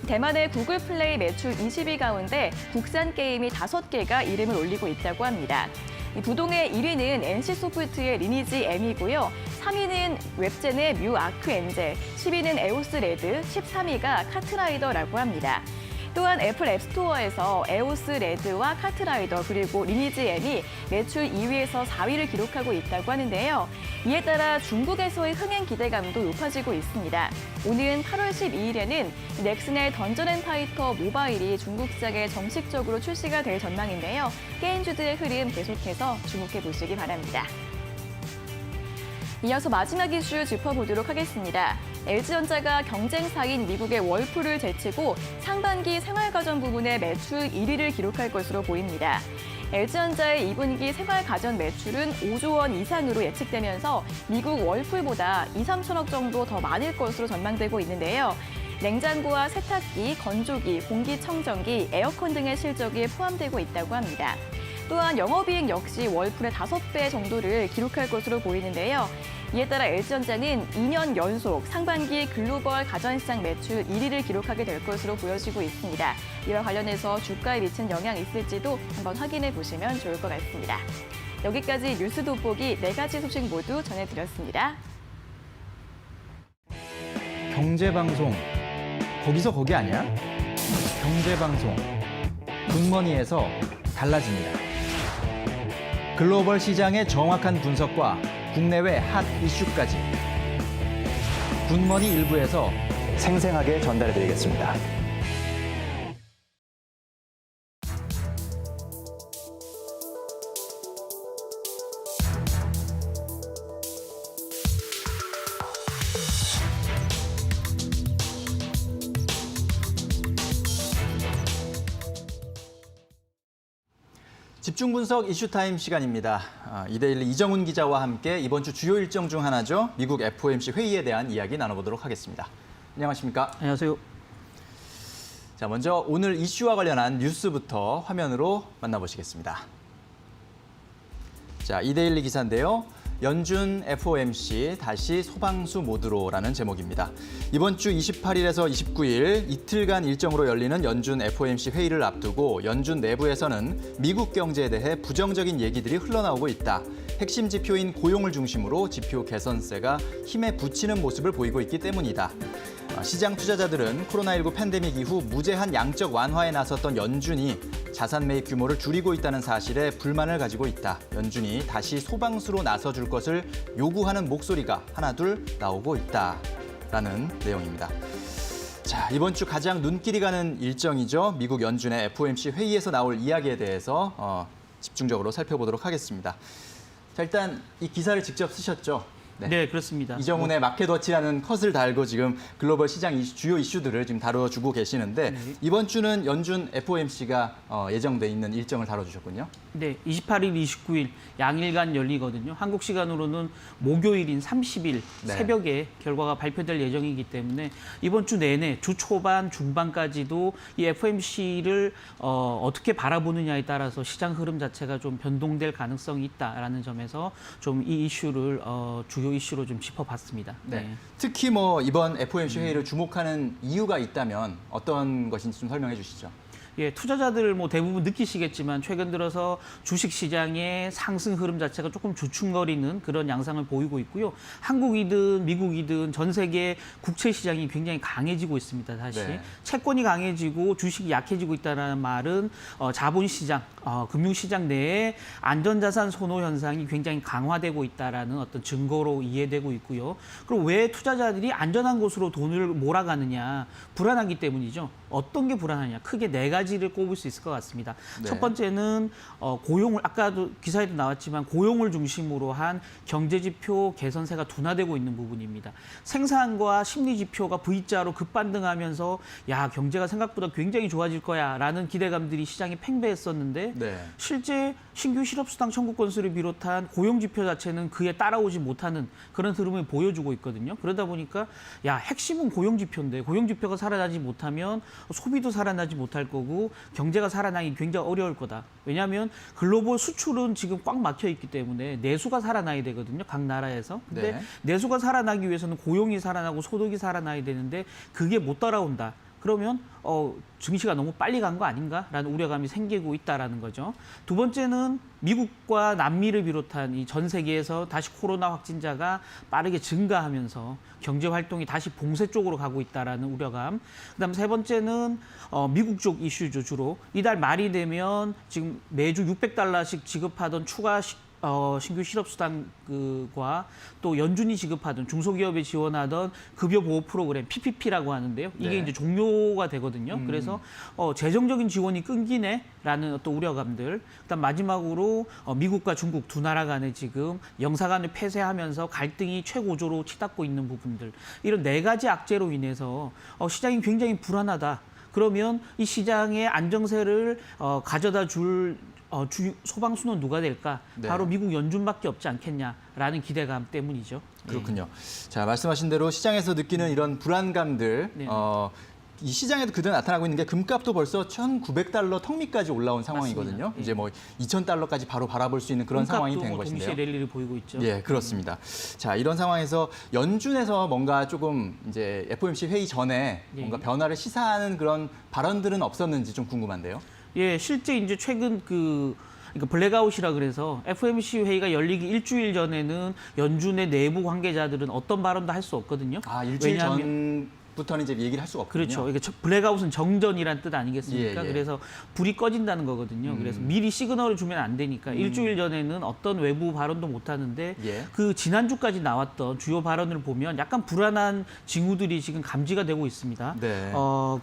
대만의 구글 플레이 매출 20위 가운데 국산 게임이 5개가 이름을 올리고 있다고 합니다. 부동의 1위는 NC소프트의 리니지 M이고요. 3위는 웹젠의 뮤 아크 엔젤, 10위는 에오스 레드, 13위가 카트라이더라고 합니다. 또한 애플 앱스토어에서 에오스 레드와 카트라이더 그리고 리니지 M이 매출 2위에서 4위를 기록하고 있다고 하는데요. 이에 따라 중국에서의 흥행 기대감도 높아지고 있습니다. 오는 8월 12일에는 넥슨의 던전앤파이터 모바일이 중국 시장에 정식적으로 출시가 될 전망인데요. 게임주들의 흐름 계속해서 주목해 보시기 바랍니다. 이어서 마지막 이슈 짚어보도록 하겠습니다. LG전자가 경쟁사인 미국의 월풀을 제치고 상반기 생활가전 부문의 매출 1위를 기록할 것으로 보입니다. LG전자의 2분기 생활가전 매출은 5조 원 이상으로 예측되면서 미국 월풀보다 2, 3천억 정도 더 많을 것으로 전망되고 있는데요. 냉장고와 세탁기, 건조기, 공기청정기, 에어컨 등의 실적이 포함되고 있다고 합니다. 또한 영업이익 역시 월풀의 5배 정도를 기록할 것으로 보이는데요. 이에 따라 LG전자는 2년 연속 상반기 글로벌 가전시장 매출 1위를 기록하게 될 것으로 보여지고 있습니다. 이와 관련해서 주가에 미친 영향이 있을지도 한번 확인해 보시면 좋을 것 같습니다. 여기까지 뉴스 돋보기 4가지 소식 모두 전해드렸습니다. 경제방송, 거기서 거기 아니야? 경제방송, 굿머니에서 달라집니다. 글로벌 시장의 정확한 분석과 국내외 핫 이슈까지 굿머니 일부에서 생생하게 전달해드리겠습니다. 집중 분석 이슈타임 시간입니다. 이데일리 이정훈 기자와 함께 이번 주 주요 일정 중 하나죠. 미국 FOMC 회의에 대한 이야기 나눠보도록 하겠습니다. 안녕하십니까? 안녕하세요. 자, 먼저 오늘 이슈와 관련한 뉴스부터 화면으로 만나보시겠습니다. 자, 이데일리 기사인데요. 연준 FOMC 다시 소방수 모드로라는 제목입니다. 이번 주 28일에서 29일 이틀간 일정으로 열리는 연준 FOMC 회의를 앞두고 연준 내부에서는 미국 경제에 대해 부정적인 얘기들이 흘러나오고 있다. 핵심 지표인 고용을 중심으로 지표 개선세가 힘에 부치는 모습을 보이고 있기 때문이다. 시장 투자자들은 코로나19 팬데믹 이후 무제한 양적 완화에 나섰던 연준이 자산 매입 규모를 줄이고 있다는 사실에 불만을 가지고 있다. 연준이 다시 소방수로 나서줄 것을 요구하는 목소리가 하나둘 나오고 있다라는 내용입니다. 자, 이번 주 가장 눈길이 가는 일정이죠. 미국 연준의 FOMC 회의에서 나올 이야기에 대해서 집중적으로 살펴보도록 하겠습니다. 자, 일단 이 기사를 직접 쓰셨죠? 네, 그렇습니다. 이정훈의 마켓워치라는 컷을 달고 지금 글로벌 시장 주요 이슈들을 지금 다뤄주고 계시는데 이번 주는 연준 FOMC가 예정돼 있는 일정을 다뤄주셨군요. 네, 28일, 29일 양일간 열리거든요. 한국 시간으로는 목요일인 30일 네. 새벽에 결과가 발표될 예정이기 때문에 이번 주 내내 주 초반, 중반까지도 이 FOMC를 어떻게 바라보느냐에 따라서 시장 흐름 자체가 좀 변동될 가능성이 있다라는 점에서 좀 이 이슈를 주요 이슈로 좀 짚어봤습니다. 네. 특히 뭐 이번 FOMC 회의를 주목하는 이유가 있다면 어떤 것인지 좀 설명해 주시죠. 예, 투자자들 뭐 대부분 느끼시겠지만 최근 들어서 주식 시장의 상승 흐름 자체가 조금 주춤거리는 그런 양상을 보이고 있고요. 한국이든 미국이든 전 세계 국채 시장이 굉장히 강해지고 있습니다. 다시 네. 채권이 강해지고 주식이 약해지고 있다는 말은 자본시장, 금융시장 내에 안전자산 선호 현상이 굉장히 강화되고 있다라는 어떤 증거로 이해되고 있고요. 그리고 왜 투자자들이 안전한 곳으로 돈을 몰아가느냐, 불안하기 때문이죠. 어떤 게 불안하냐? 크게 네 가지를 꼽을 수 있을 것 같습니다. 네. 첫 번째는 고용을, 아까도 기사에도 나왔지만 고용을 중심으로 한 경제지표 개선세가 둔화되고 있는 부분입니다. 생산과 심리지표가 V자로 급반등하면서 야, 경제가 생각보다 굉장히 좋아질 거야라는 기대감들이 시장에 팽배했었는데 네. 실제 신규 실업수당 청구 건수를 비롯한 고용지표 자체는 그에 따라오지 못하는 그런 흐름을 보여주고 있거든요. 그러다 보니까 야, 핵심은 고용지표인데 고용지표가 살아나지 못하면 소비도 살아나지 못할 거고 경제가 살아나기 굉장히 어려울 거다. 왜냐하면 글로벌 수출은 지금 꽉 막혀 있기 때문에 내수가 살아나야 되거든요. 각 나라에서. 근데 네. 내수가 살아나기 위해서는 고용이 살아나고 소득이 살아나야 되는데 그게 못 따라온다. 그러면 증시가 너무 빨리 간 거 아닌가라는 우려감이 생기고 있다라는 거죠. 두 번째는 미국과 남미를 비롯한 이 전 세계에서 다시 코로나 확진자가 빠르게 증가하면서 경제 활동이 다시 봉쇄 쪽으로 가고 있다라는 우려감. 그다음 세 번째는 미국 쪽 이슈죠. 주로 이달 말이 되면 지금 매주 $600씩 지급하던 추가 신규 실업수당과 또 연준이 지급하던 중소기업에 지원하던 급여보호 프로그램 PPP라고 하는데요. 이게 네. 이제 종료가 되거든요. 그래서 재정적인 지원이 끊기네라는 어떤 우려감들. 그다음 마지막으로 미국과 중국 두 나라 간에 지금 영사관을 폐쇄하면서 갈등이 최고조로 치닫고 있는 부분들. 이런 네 가지 악재로 인해서 시장이 굉장히 불안하다. 그러면 이 시장의 안정세를 가져다 줄 소방수는 누가 될까? 네. 바로 미국 연준밖에 없지 않겠냐라는 기대감 때문이죠. 그렇군요. 자, 말씀하신 대로 시장에서 느끼는 이런 불안감들, 네. 이 시장에도 그대로 나타나고 있는 게 금값도 벌써 $1,900 턱 밑까지 올라온 상황이거든요. 맞습니다. 이제 뭐 $2,000까지 바로 바라볼 수 있는 그런 상황이 된 것인데요. 동시에 랠리를 보이고 있죠. 예, 그렇습니다. 자, 이런 상황에서 연준에서 뭔가 조금 이제 FOMC 회의 전에 뭔가 변화를 시사하는 그런 발언들은 없었는지 좀 궁금한데요. 예, 실제 이제 최근 그러니까 블랙아웃이라 그래서 FOMC 회의가 열리기 일주일 전에는 연준의 내부 관계자들은 어떤 발언도 할 수 없거든요. 아, 일주일 왜냐하면 전부터는 이제 얘기를 할 수가 없군요. 그렇죠. 이게 블랙아웃은 정전이란 뜻 아니겠습니까? 예, 예. 그래서 불이 꺼진다는 거거든요. 그래서 미리 시그널을 주면 안 되니까 일주일 전에는 어떤 외부 발언도 못 하는데 예. 그 지난주까지 나왔던 주요 발언을 보면 약간 불안한 징후들이 지금 감지가 되고 있습니다. 네.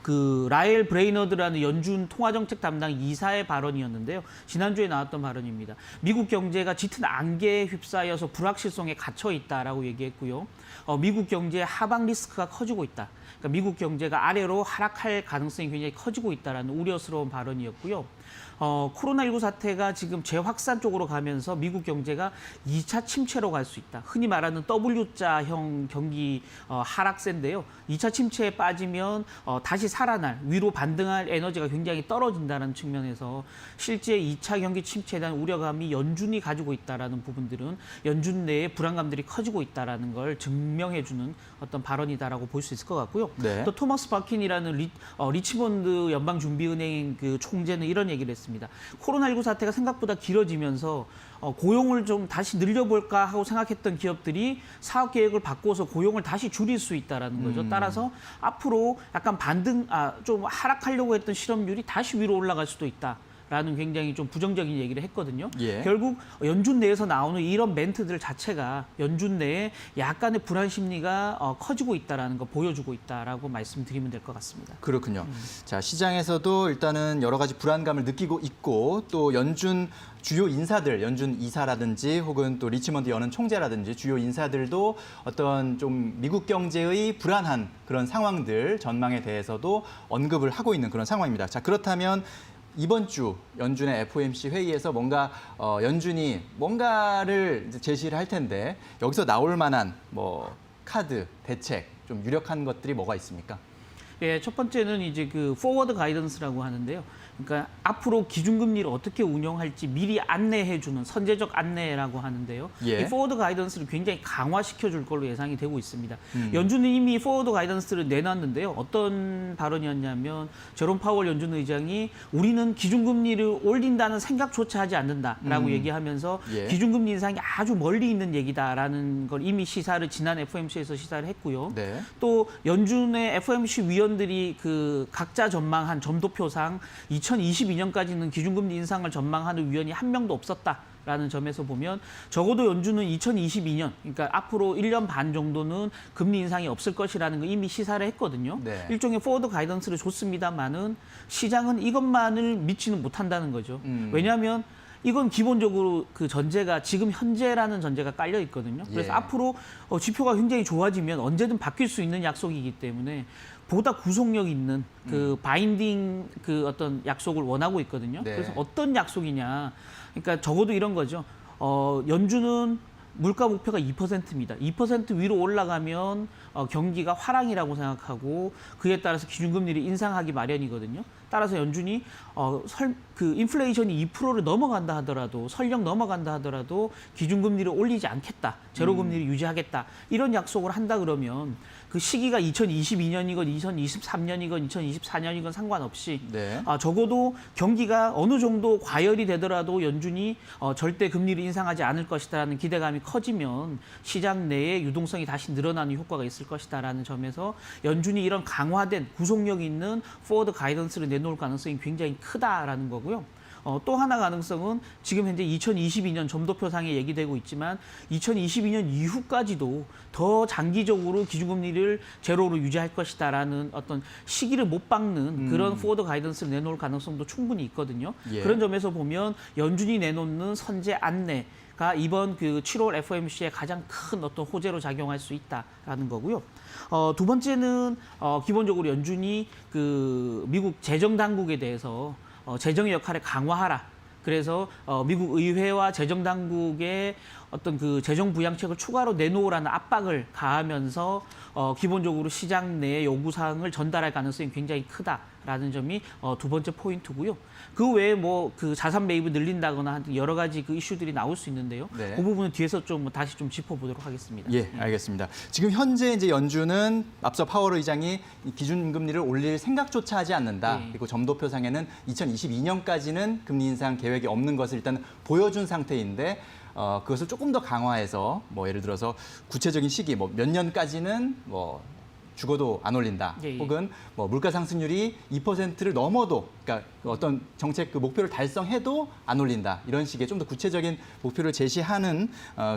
그 라엘 브레이너드라는 연준 통화정책 담당 이사의 발언이었는데요. 지난주에 나왔던 발언입니다. 미국 경제가 짙은 안개에 휩싸여서 불확실성에 갇혀 있다라고 얘기했고요. 미국 경제의 하방 리스크가 커지고 있다. 그러니까 미국 경제가 아래로 하락할 가능성이 굉장히 커지고 있다라는 우려스러운 발언이었고요. 코로나19 사태가 지금 재확산 쪽으로 가면서 미국 경제가 2차 침체로 갈 수 있다. 흔히 말하는 W자형 경기 하락세인데요. 2차 침체에 빠지면 다시 살아날, 위로 반등할 에너지가 굉장히 떨어진다는 측면에서 실제 2차 경기 침체에 대한 우려감이 연준이 가지고 있다는 부분들은 연준 내에 불안감들이 커지고 있다는 걸 증명해주는 어떤 발언이다라고 볼 수 있을 것 같고요. 했고요. 네. 또 토마스 바킨이라는 리치몬드 연방준비은행 그 총재는 이런 얘기를 했습니다. 코로나19 사태가 생각보다 길어지면서 고용을 좀 다시 늘려볼까 하고 생각했던 기업들이 사업 계획을 바꿔서 고용을 다시 줄일 수 있다라는 거죠. 따라서 앞으로 약간 좀 하락하려고 했던 실업률이 다시 위로 올라갈 수도 있다. 라는 굉장히 좀 부정적인 얘기를 했거든요. 예. 결국 연준 내에서 나오는 이런 멘트들 자체가 연준 내에 약간의 불안 심리가 커지고 있다라는 거 보여주고 있다라고 말씀드리면 될 것 같습니다. 그렇군요. 자, 시장에서도 일단은 여러 가지 불안감을 느끼고 있고 또 연준 주요 인사들, 연준 이사라든지 혹은 또 리치먼드 연은 총재라든지 주요 인사들도 어떤 좀 미국 경제의 불안한 그런 상황들, 전망에 대해서도 언급을 하고 있는 그런 상황입니다. 자, 그렇다면 이번 주 연준의 FOMC 회의에서 뭔가 연준이 뭔가를 이제 제시를 할 텐데 여기서 나올 만한 뭐 카드, 대책, 좀 유력한 것들이 뭐가 있습니까? 예, 첫 번째는 이제 그 포워드 가이던스라고 하는데요. 그러니까 앞으로 기준금리를 어떻게 운영할지 미리 안내해주는 선제적 안내라고 하는데요. 예. 이 포워드 가이던스를 굉장히 강화시켜줄 걸로 예상이 되고 있습니다. 연준은 이미 포워드 가이던스를 내놨는데요. 어떤 발언이었냐면 제롬 파월 연준 의장이 우리는 기준금리를 올린다는 생각조차 하지 않는다라고 얘기하면서 예. 기준금리 인상이 아주 멀리 있는 얘기다라는 걸 이미 시사를 지난 FOMC에서 시사를 했고요. 네. 또 연준의 FOMC 위원들이 그 각자 전망한 점도표상 2022년까지는 기준금리 인상을 전망하는 위원이 한 명도 없었다라는 점에서 보면 적어도 연준은 2022년, 그러니까 앞으로 1년 반 정도는 금리 인상이 없을 것이라는 거 이미 시사를 했거든요. 네. 일종의 포워드 가이던스를 줬습니다만은 시장은 이것만을 믿지는 못한다는 거죠. 왜냐하면 이건 기본적으로 그 전제가 지금 현재라는 전제가 깔려 있거든요. 그래서 예. 앞으로 지표가 굉장히 좋아지면 언제든 바뀔 수 있는 약속이기 때문에 보다 구속력 있는 그 바인딩 그 어떤 약속을 원하고 있거든요. 네. 그래서 어떤 약속이냐. 그러니까 적어도 이런 거죠. 연준은 물가 목표가 2%입니다. 2% 위로 올라가면 경기가 화랑이라고 생각하고 그에 따라서 기준금리를 인상하기 마련이거든요. 따라서 연준이 그 인플레이션이 2%를 넘어간다 하더라도 설령 넘어간다 하더라도 기준금리를 올리지 않겠다. 제로금리를 유지하겠다. 이런 약속을 한다 그러면 그 시기가 2022년이건 2023년이건 2024년이건 상관없이 네. 적어도 경기가 어느 정도 과열이 되더라도 연준이 절대 금리를 인상하지 않을 것이다라는 기대감이 커지면 시장 내에 유동성이 다시 늘어나는 효과가 있을 것이다라는 점에서 연준이 이런 강화된 구속력 있는 포워드 가이던스를 내놓을 가능성이 굉장히 크다라는 거고요. 또 하나 가능성은 지금 현재 2022년 점도표상에 얘기되고 있지만 2022년 이후까지도 더 장기적으로 기준금리를 제로로 유지할 것이다라는 어떤 시기를 못 박는 그런 포워드 가이던스를 내놓을 가능성도 충분히 있거든요. 예. 그런 점에서 보면 연준이 내놓는 선제 안내가 이번 그 7월 FOMC에 가장 큰 어떤 호재로 작용할 수 있다라는 거고요. 두 번째는 기본적으로 연준이 그 미국 재정 당국에 대해서 재정의 역할을 강화하라. 그래서 미국 의회와 재정 당국의 어떤 그 재정 부양책을 추가로 내놓으라는 압박을 가하면서 기본적으로 시장 내의 요구사항을 전달할 가능성이 굉장히 크다라는 점이 두 번째 포인트고요. 그 외에 뭐 그 자산 매입을 늘린다거나 여러 가지 그 이슈들이 나올 수 있는데요. 네. 그 부분은 뒤에서 좀 다시 좀 짚어보도록 하겠습니다. 예, 알겠습니다. 지금 현재 이제 연준은 앞서 파월 의장이 이 기준금리를 올릴 생각조차 하지 않는다. 네. 그리고 점도표상에는 2022년까지는 금리 인상 계획이 없는 것을 일단 보여준 상태인데 그것을 조금 더 강화해서 뭐 예를 들어서 구체적인 시기 뭐 몇 년까지는 뭐 죽어도 안 올린다. 예, 예. 혹은 뭐 물가 상승률이 2%를 넘어도 그러니까 어떤 정책 그 목표를 달성해도 안 올린다. 이런 식의 좀 더 구체적인 목표를 제시하는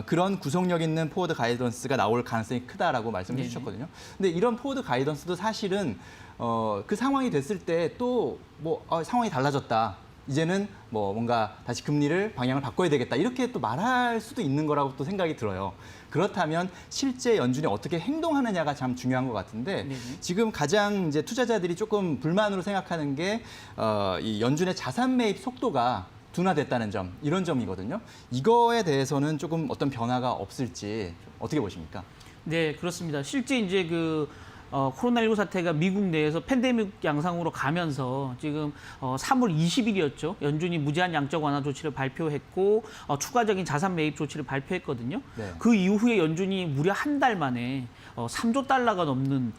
그런 구속력 있는 포워드 가이던스가 나올 가능성이 크다라고 말씀해 주셨거든요. 근데 이런 포워드 가이던스도 사실은 그 상황이 됐을 때 또 뭐 상황이 달라졌다. 이제는 뭐 뭔가 다시 금리를 방향을 바꿔야 되겠다. 이렇게 또 말할 수도 있는 거라고 또 생각이 들어요. 그렇다면 실제 연준이 어떻게 행동하느냐가 참 중요한 것 같은데 지금 가장 이제 투자자들이 조금 불만으로 생각하는 게 이 연준의 자산 매입 속도가 둔화됐다는 점, 이런 점이거든요. 이거에 대해서는 조금 어떤 변화가 없을지 어떻게 보십니까? 네, 그렇습니다. 실제 이제 코로나19 사태가 미국 내에서 팬데믹 양상으로 가면서 지금 3월 20일이었죠. 연준이 무제한 양적 완화 조치를 발표했고 추가적인 자산 매입 조치를 발표했거든요. 네. 그 이후에 연준이 무려 한 달 만에 3조 달러가 넘는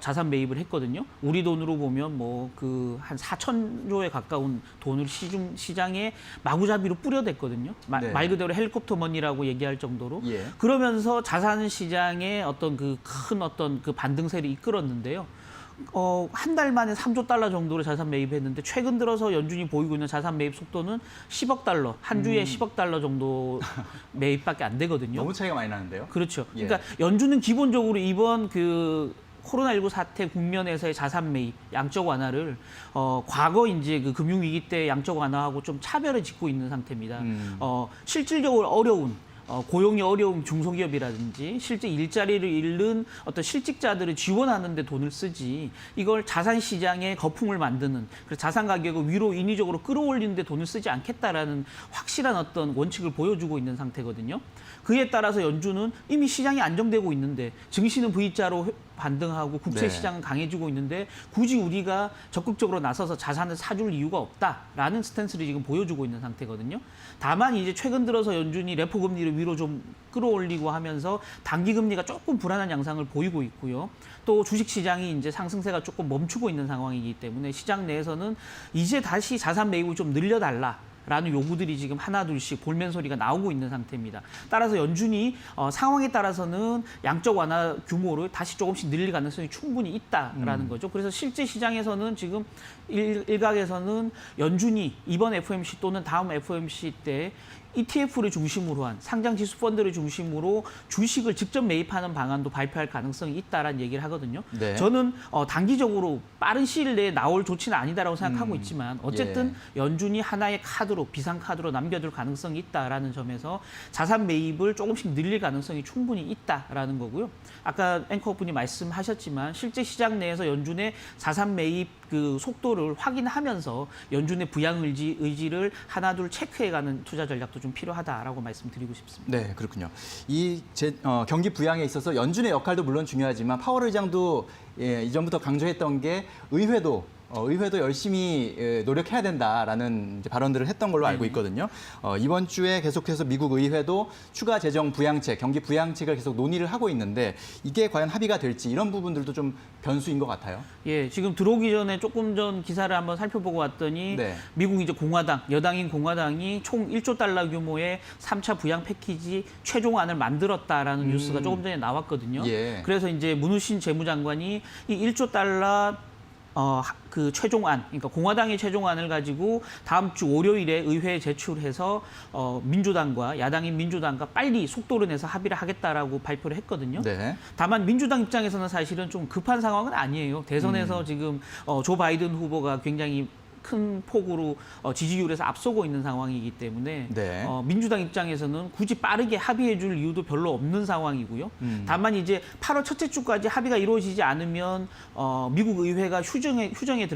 자산 매입을 했거든요. 우리 돈으로 보면 뭐 그 한 4천조에 가까운 돈을 시장에 마구잡이로 뿌려댔거든요. 네. 말 그대로 헬리콥터 머니라고 얘기할 정도로. 예. 그러면서 자산 시장의 어떤 그 큰 어떤 그 반등세를 이끌었는데요. 한 달 만에 3조 달러 정도로 자산 매입했는데 최근 들어서 연준이 보이고 있는 자산 매입 속도는 10억 달러, 한 주에 10억 달러 정도 매입밖에 안 되거든요. 너무 차이가 많이 나는데요. 그렇죠. 예. 그러니까 연준은 기본적으로 이번 그 코로나19 사태 국면에서의 자산 매입, 양적 완화를 과거 이제 그 금융위기 때 양적 완화하고 좀 차별을 짓고 있는 상태입니다. 실질적으로 어려운 고용이 어려운 중소기업이라든지 실제 일자리를 잃는 어떤 실직자들을 지원하는 데 돈을 쓰지 이걸 자산 시장에 거품을 만드는 그래서 자산 가격을 위로 인위적으로 끌어올리는 데 돈을 쓰지 않겠다라는 확실한 어떤 원칙을 보여주고 있는 상태거든요. 그에 따라서 연준은 이미 시장이 안정되고 있는데 증시는 V자로 반등하고 국채 시장은 강해지고 있는데 굳이 우리가 적극적으로 나서서 자산을 사줄 이유가 없다라는 스탠스를 지금 보여주고 있는 상태거든요. 다만 이제 최근 들어서 연준이 레포 금리를 위로 좀 끌어올리고 하면서 단기 금리가 조금 불안한 양상을 보이고 있고요. 또 주식 시장이 이제 상승세가 조금 멈추고 있는 상황이기 때문에 시장 내에서는 이제 다시 자산 매입을 좀 늘려달라. 라는 요구들이 지금 하나둘씩 볼멘 소리가 나오고 있는 상태입니다. 따라서 연준이 상황에 따라서는 양적 완화 규모를 다시 조금씩 늘릴 가능성이 충분히 있다라는 거죠. 그래서 실제 시장에서는 지금 일각에서는 연준이 이번 FOMC 또는 다음 FOMC 때 ETF를 중심으로 한 상장 지수 펀드를 중심으로 주식을 직접 매입하는 방안도 발표할 가능성이 있다라는 얘기를 하거든요. 네. 저는 단기적으로 빠른 시일 내에 나올 조치는 아니다라고 생각하고 있지만 어쨌든 연준이 하나의 카드로 비상 카드로 남겨둘 가능성이 있다라는 점에서 자산 매입을 조금씩 늘릴 가능성이 충분히 있다라는 거고요. 아까 앵커분이 말씀하셨지만 실제 시장 내에서 연준의 자산 매입 그 속도를 확인하면서 연준의 부양 의지를 하나둘 체크해가는 투자 전략도 좀 필요하다라고 말씀드리고 싶습니다. 네, 그렇군요. 경기 부양에 있어서 연준의 역할도 물론 중요하지만 파월 의장도 이전부터 강조했던 게 의회도 열심히 노력해야 된다라는 이제 발언들을 했던 걸로 알고 있거든요. 이번 주에 계속해서 미국 의회도 추가 재정 부양책, 경기 부양책을 계속 논의를 하고 있는데 이게 과연 합의가 될지 이런 부분들도 좀 변수인 것 같아요. 예, 지금 들어오기 전에 조금 전 기사를 한번 살펴보고 왔더니 네. 미국 이제 여당인 공화당이 총 1조 달러 규모의 3차 부양 패키지 최종안을 만들었다라는 뉴스가 조금 전에 나왔거든요. 예. 그래서 이제 문우신 재무장관이 이 1조 달러 그 최종안, 그러니까 공화당의 최종안을 가지고 다음 주 월요일에 의회에 제출해서 민주당과 야당인 민주당과 빨리 속도를 내서 합의를 하겠다라고 발표를 했거든요. 네. 다만 민주당 입장에서는 사실은 좀 급한 상황은 아니에요. 대선에서 지금 조 바이든 후보가 굉장히 큰 폭으로 지지율에서 앞서고 있는 상황이기 때문에 네. 민주당 입장에서는 굳이 빠르게 합의해 줄 이유도 별로 없는 상황이고요. 다만 이제 8월 첫째 주까지 합의가 이루어지지 않으면 미국 의회가 휴지기에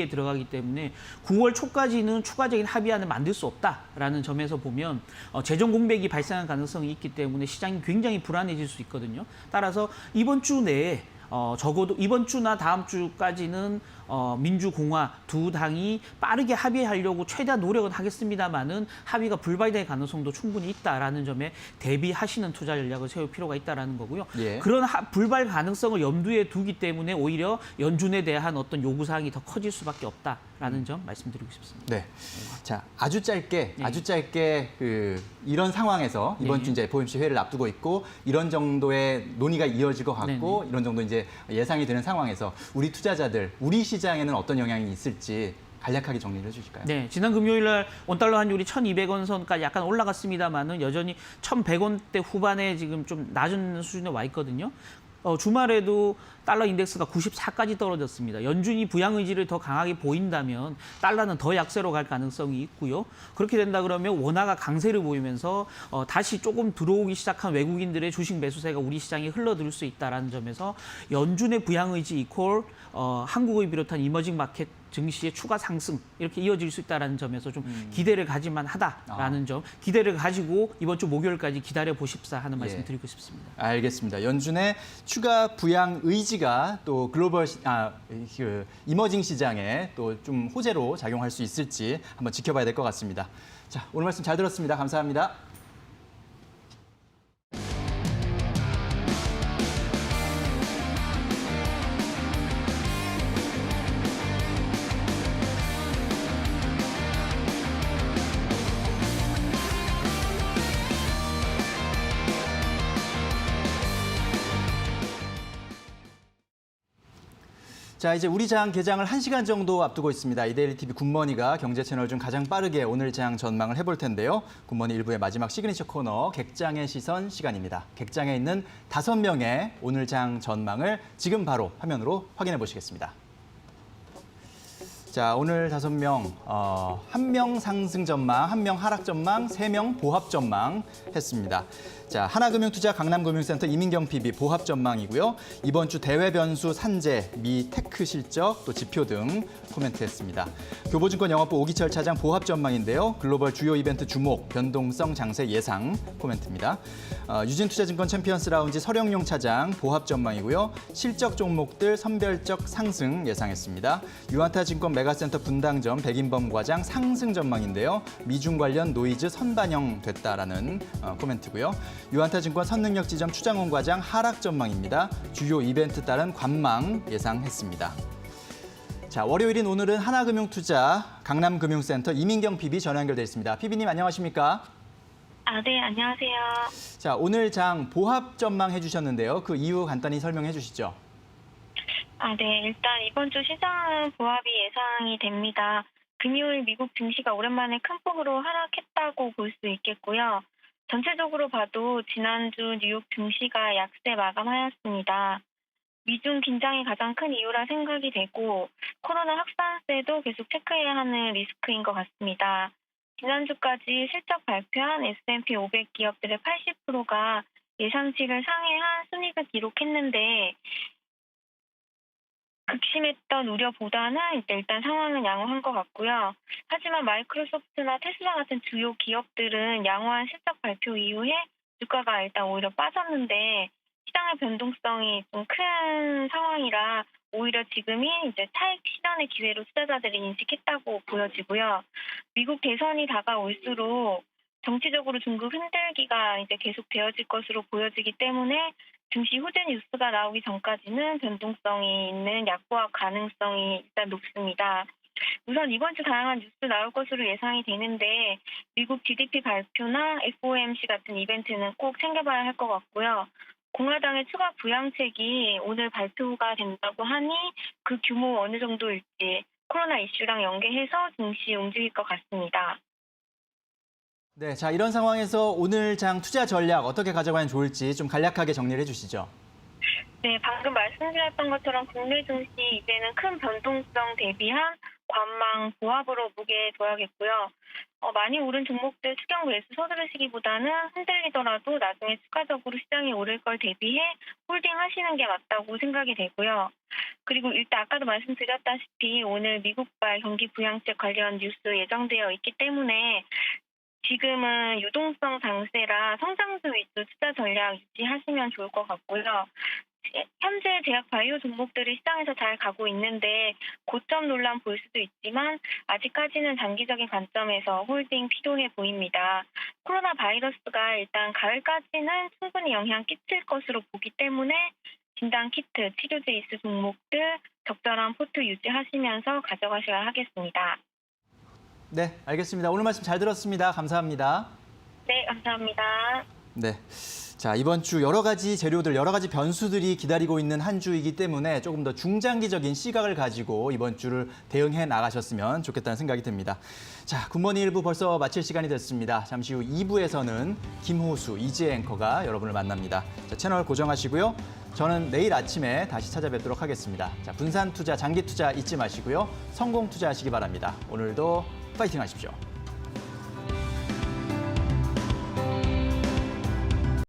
들어가기 때문에 9월 초까지는 추가적인 합의안을 만들 수 없다라는 점에서 보면 재정 공백이 발생할 가능성이 있기 때문에 시장이 굉장히 불안해질 수 있거든요. 따라서 이번 주 내에 적어도 이번 주나 다음 주까지는 민주공화 두 당이 빠르게 합의하려고 최대한 노력은 하겠습니다만은 합의가 불발될 가능성도 충분히 있다라는 점에 대비하시는 투자 전략을 세울 필요가 있다라는 거고요. 예. 그런 불발 가능성을 염두에 두기 때문에 오히려 연준에 대한 어떤 요구 사항이 더 커질 수밖에 없다라는 점 말씀드리고 싶습니다. 네. 자, 아주 짧게 네. 이런 상황에서 이번 네. 주 이제 FOMC 회의를 앞두고 있고 이런 정도의 논의가 이어질 것 같고 네. 이런 정도 이제 예상이 되는 상황에서 우리 투자자들, 우리 시장에는 어떤 영향이 있을지 간략하게 정리를 해주실까요? 네, 지난 금요일 날 원달러 환율이 1,200원 선까지 약간 올라갔습니다만은 여전히 1,100원대 후반에 지금 좀 낮은 수준에 와 있거든요. 주말에도 달러 인덱스가 94까지 떨어졌습니다. 연준이 부양 의지를 더 강하게 보인다면 달러는 더 약세로 갈 가능성이 있고요. 그렇게 된다 그러면 원화가 강세를 보이면서 다시 조금 들어오기 시작한 외국인들의 주식 매수세가 우리 시장에 흘러들 수 있다는 점에서 연준의 부양 의지 이퀄 한국을 비롯한 이머징 마켓 증시의 추가 상승 이렇게 이어질 수 있다는 점에서 좀 기대를 가질만 하다라는 점, 기대를 가지고 이번 주 목요일까지 기다려 보십사 하는 말씀 드리고 싶습니다. 알겠습니다. 연준의 추가 부양 의지가 또 이머징 시장에 또 좀 호재로 작용할 수 있을지 한번 지켜봐야 될 것 같습니다. 자, 오늘 말씀 잘 들었습니다. 감사합니다. 자, 이제 우리 장 개장을 1시간 정도 앞두고 있습니다. 이데일리 TV 굿머니가 경제 채널 중 가장 빠르게 오늘 장 전망을 해볼 텐데요. 굿머니 1부의 마지막 시그니처 코너 객장의 시선 시간입니다. 객장에 있는 5명의 오늘 장 전망을 지금 바로 화면으로 확인해 보시겠습니다. 자, 오늘 5명, 1명 상승 전망, 1명 하락 전망, 3명 보합 전망 했습니다. 자, 하나금융투자 강남금융센터 이민경 PB 보합 전망이고요. 이번 주 대외 변수 산재, 미 테크 실적, 또 지표 등 코멘트했습니다. 교보증권 영업부 오기철 차장 보합 전망인데요. 글로벌 주요 이벤트 주목, 변동성 장세 예상 코멘트입니다. 유진투자증권 챔피언스 라운지 서령용 차장 보합 전망이고요. 실적 종목들 선별적 상승 예상했습니다. 유한타증권 메가센터 분당점 백인범 과장 상승 전망인데요. 미중 관련 노이즈 선반영됐다라는 코멘트고요. 유한타증권 선능력지점 추장훈 과장 하락 전망입니다. 주요 이벤트 따른 관망 예상했습니다. 자, 월요일인 오늘은 하나금융투자 강남금융센터 이민경 PB 전화 연결돼 있습니다. PB님 안녕하십니까? 네, 안녕하세요. 자, 오늘 장 보합 전망해 주셨는데요. 그 이유 간단히 설명해 주시죠. 네, 일단 이번 주 시장은 보합이 예상이 됩니다. 금요일 미국 증시가 오랜만에 큰 폭으로 하락했다고 볼 수 있겠고요. 전체적으로 봐도 지난주 뉴욕 증시가 약세 마감하였습니다. 미중 긴장이 가장 큰 이유라 생각이 되고 코로나 확산세도 계속 체크해야 하는 리스크인 것 같습니다. 지난주까지 실적 발표한 S&P 500 기업들의 80%가 예상치를 상회한 순이익을 기록했는데 극심했던 우려보다는 일단 상황은 양호한 것 같고요. 하지만 마이크로소프트나 테슬라 같은 주요 기업들은 양호한 실적 발표 이후에 주가가 일단 오히려 빠졌는데 시장의 변동성이 좀 큰 상황이라 오히려 지금이 이제 차익 실현의 기회로 투자자들이 인식했다고 보여지고요. 미국 대선이 다가올수록 정치적으로 중국 흔들기가 이제 계속 되어질 것으로 보여지기 때문에 증시 후재 뉴스가 나오기 전까지는 변동성이 있는 약보합 가능성이 일단 높습니다. 우선 이번 주 다양한 뉴스 나올 것으로 예상이 되는데 미국 GDP 발표나 FOMC 같은 이벤트는 꼭 챙겨봐야 할 것 같고요. 공화당의 추가 부양책이 오늘 발표가 된다고 하니 그 규모 어느 정도일지 코로나 이슈랑 연계해서 증시 움직일 것 같습니다. 네, 자, 이런 상황에서 오늘 장 투자 전략 어떻게 가져가면 좋을지 좀 간략하게 정리를 해주시죠. 네, 방금 말씀드렸던 것처럼 국내 증시 이제는 큰 변동성 대비한 관망 보합으로 무게 둬야겠고요. 많이 오른 종목들 추경 매수 서두르시기보다는 흔들리더라도 나중에 추가적으로 시장이 오를 걸 대비해 홀딩하시는 게 맞다고 생각이 되고요. 그리고 일단 아까도 말씀드렸다시피 오늘 미국발 경기 부양책 관련 뉴스 예정되어 있기 때문에 지금은 유동성 장세라 성장주 위주 투자 전략 유지하시면 좋을 것 같고요. 현재 제약 바이오 종목들이 시장에서 잘 가고 있는데 고점 논란 볼 수도 있지만 아직까지는 장기적인 관점에서 홀딩 필요해 보입니다. 코로나 바이러스가 일단 가을까지는 충분히 영향 끼칠 것으로 보기 때문에 진단 키트, 치료제 이수 종목들 적절한 포트 유지하시면서 가져가셔야 하겠습니다. 네, 알겠습니다. 오늘 말씀 잘 들었습니다. 감사합니다. 네, 감사합니다. 네. 자, 이번 주 여러 가지 재료들, 여러 가지 변수들이 기다리고 있는 한 주이기 때문에 조금 더 중장기적인 시각을 가지고 이번 주를 대응해 나가셨으면 좋겠다는 생각이 듭니다. 자, 굿모닝 1부 벌써 마칠 시간이 됐습니다. 잠시 후 2부에서는 김호수, 이지혜 앵커가 여러분을 만납니다. 자, 채널 고정하시고요. 저는 내일 아침에 다시 찾아뵙도록 하겠습니다. 자, 분산 투자, 장기 투자 잊지 마시고요. 성공 투자하시기 바랍니다. 오늘도 파이팅 하십시오.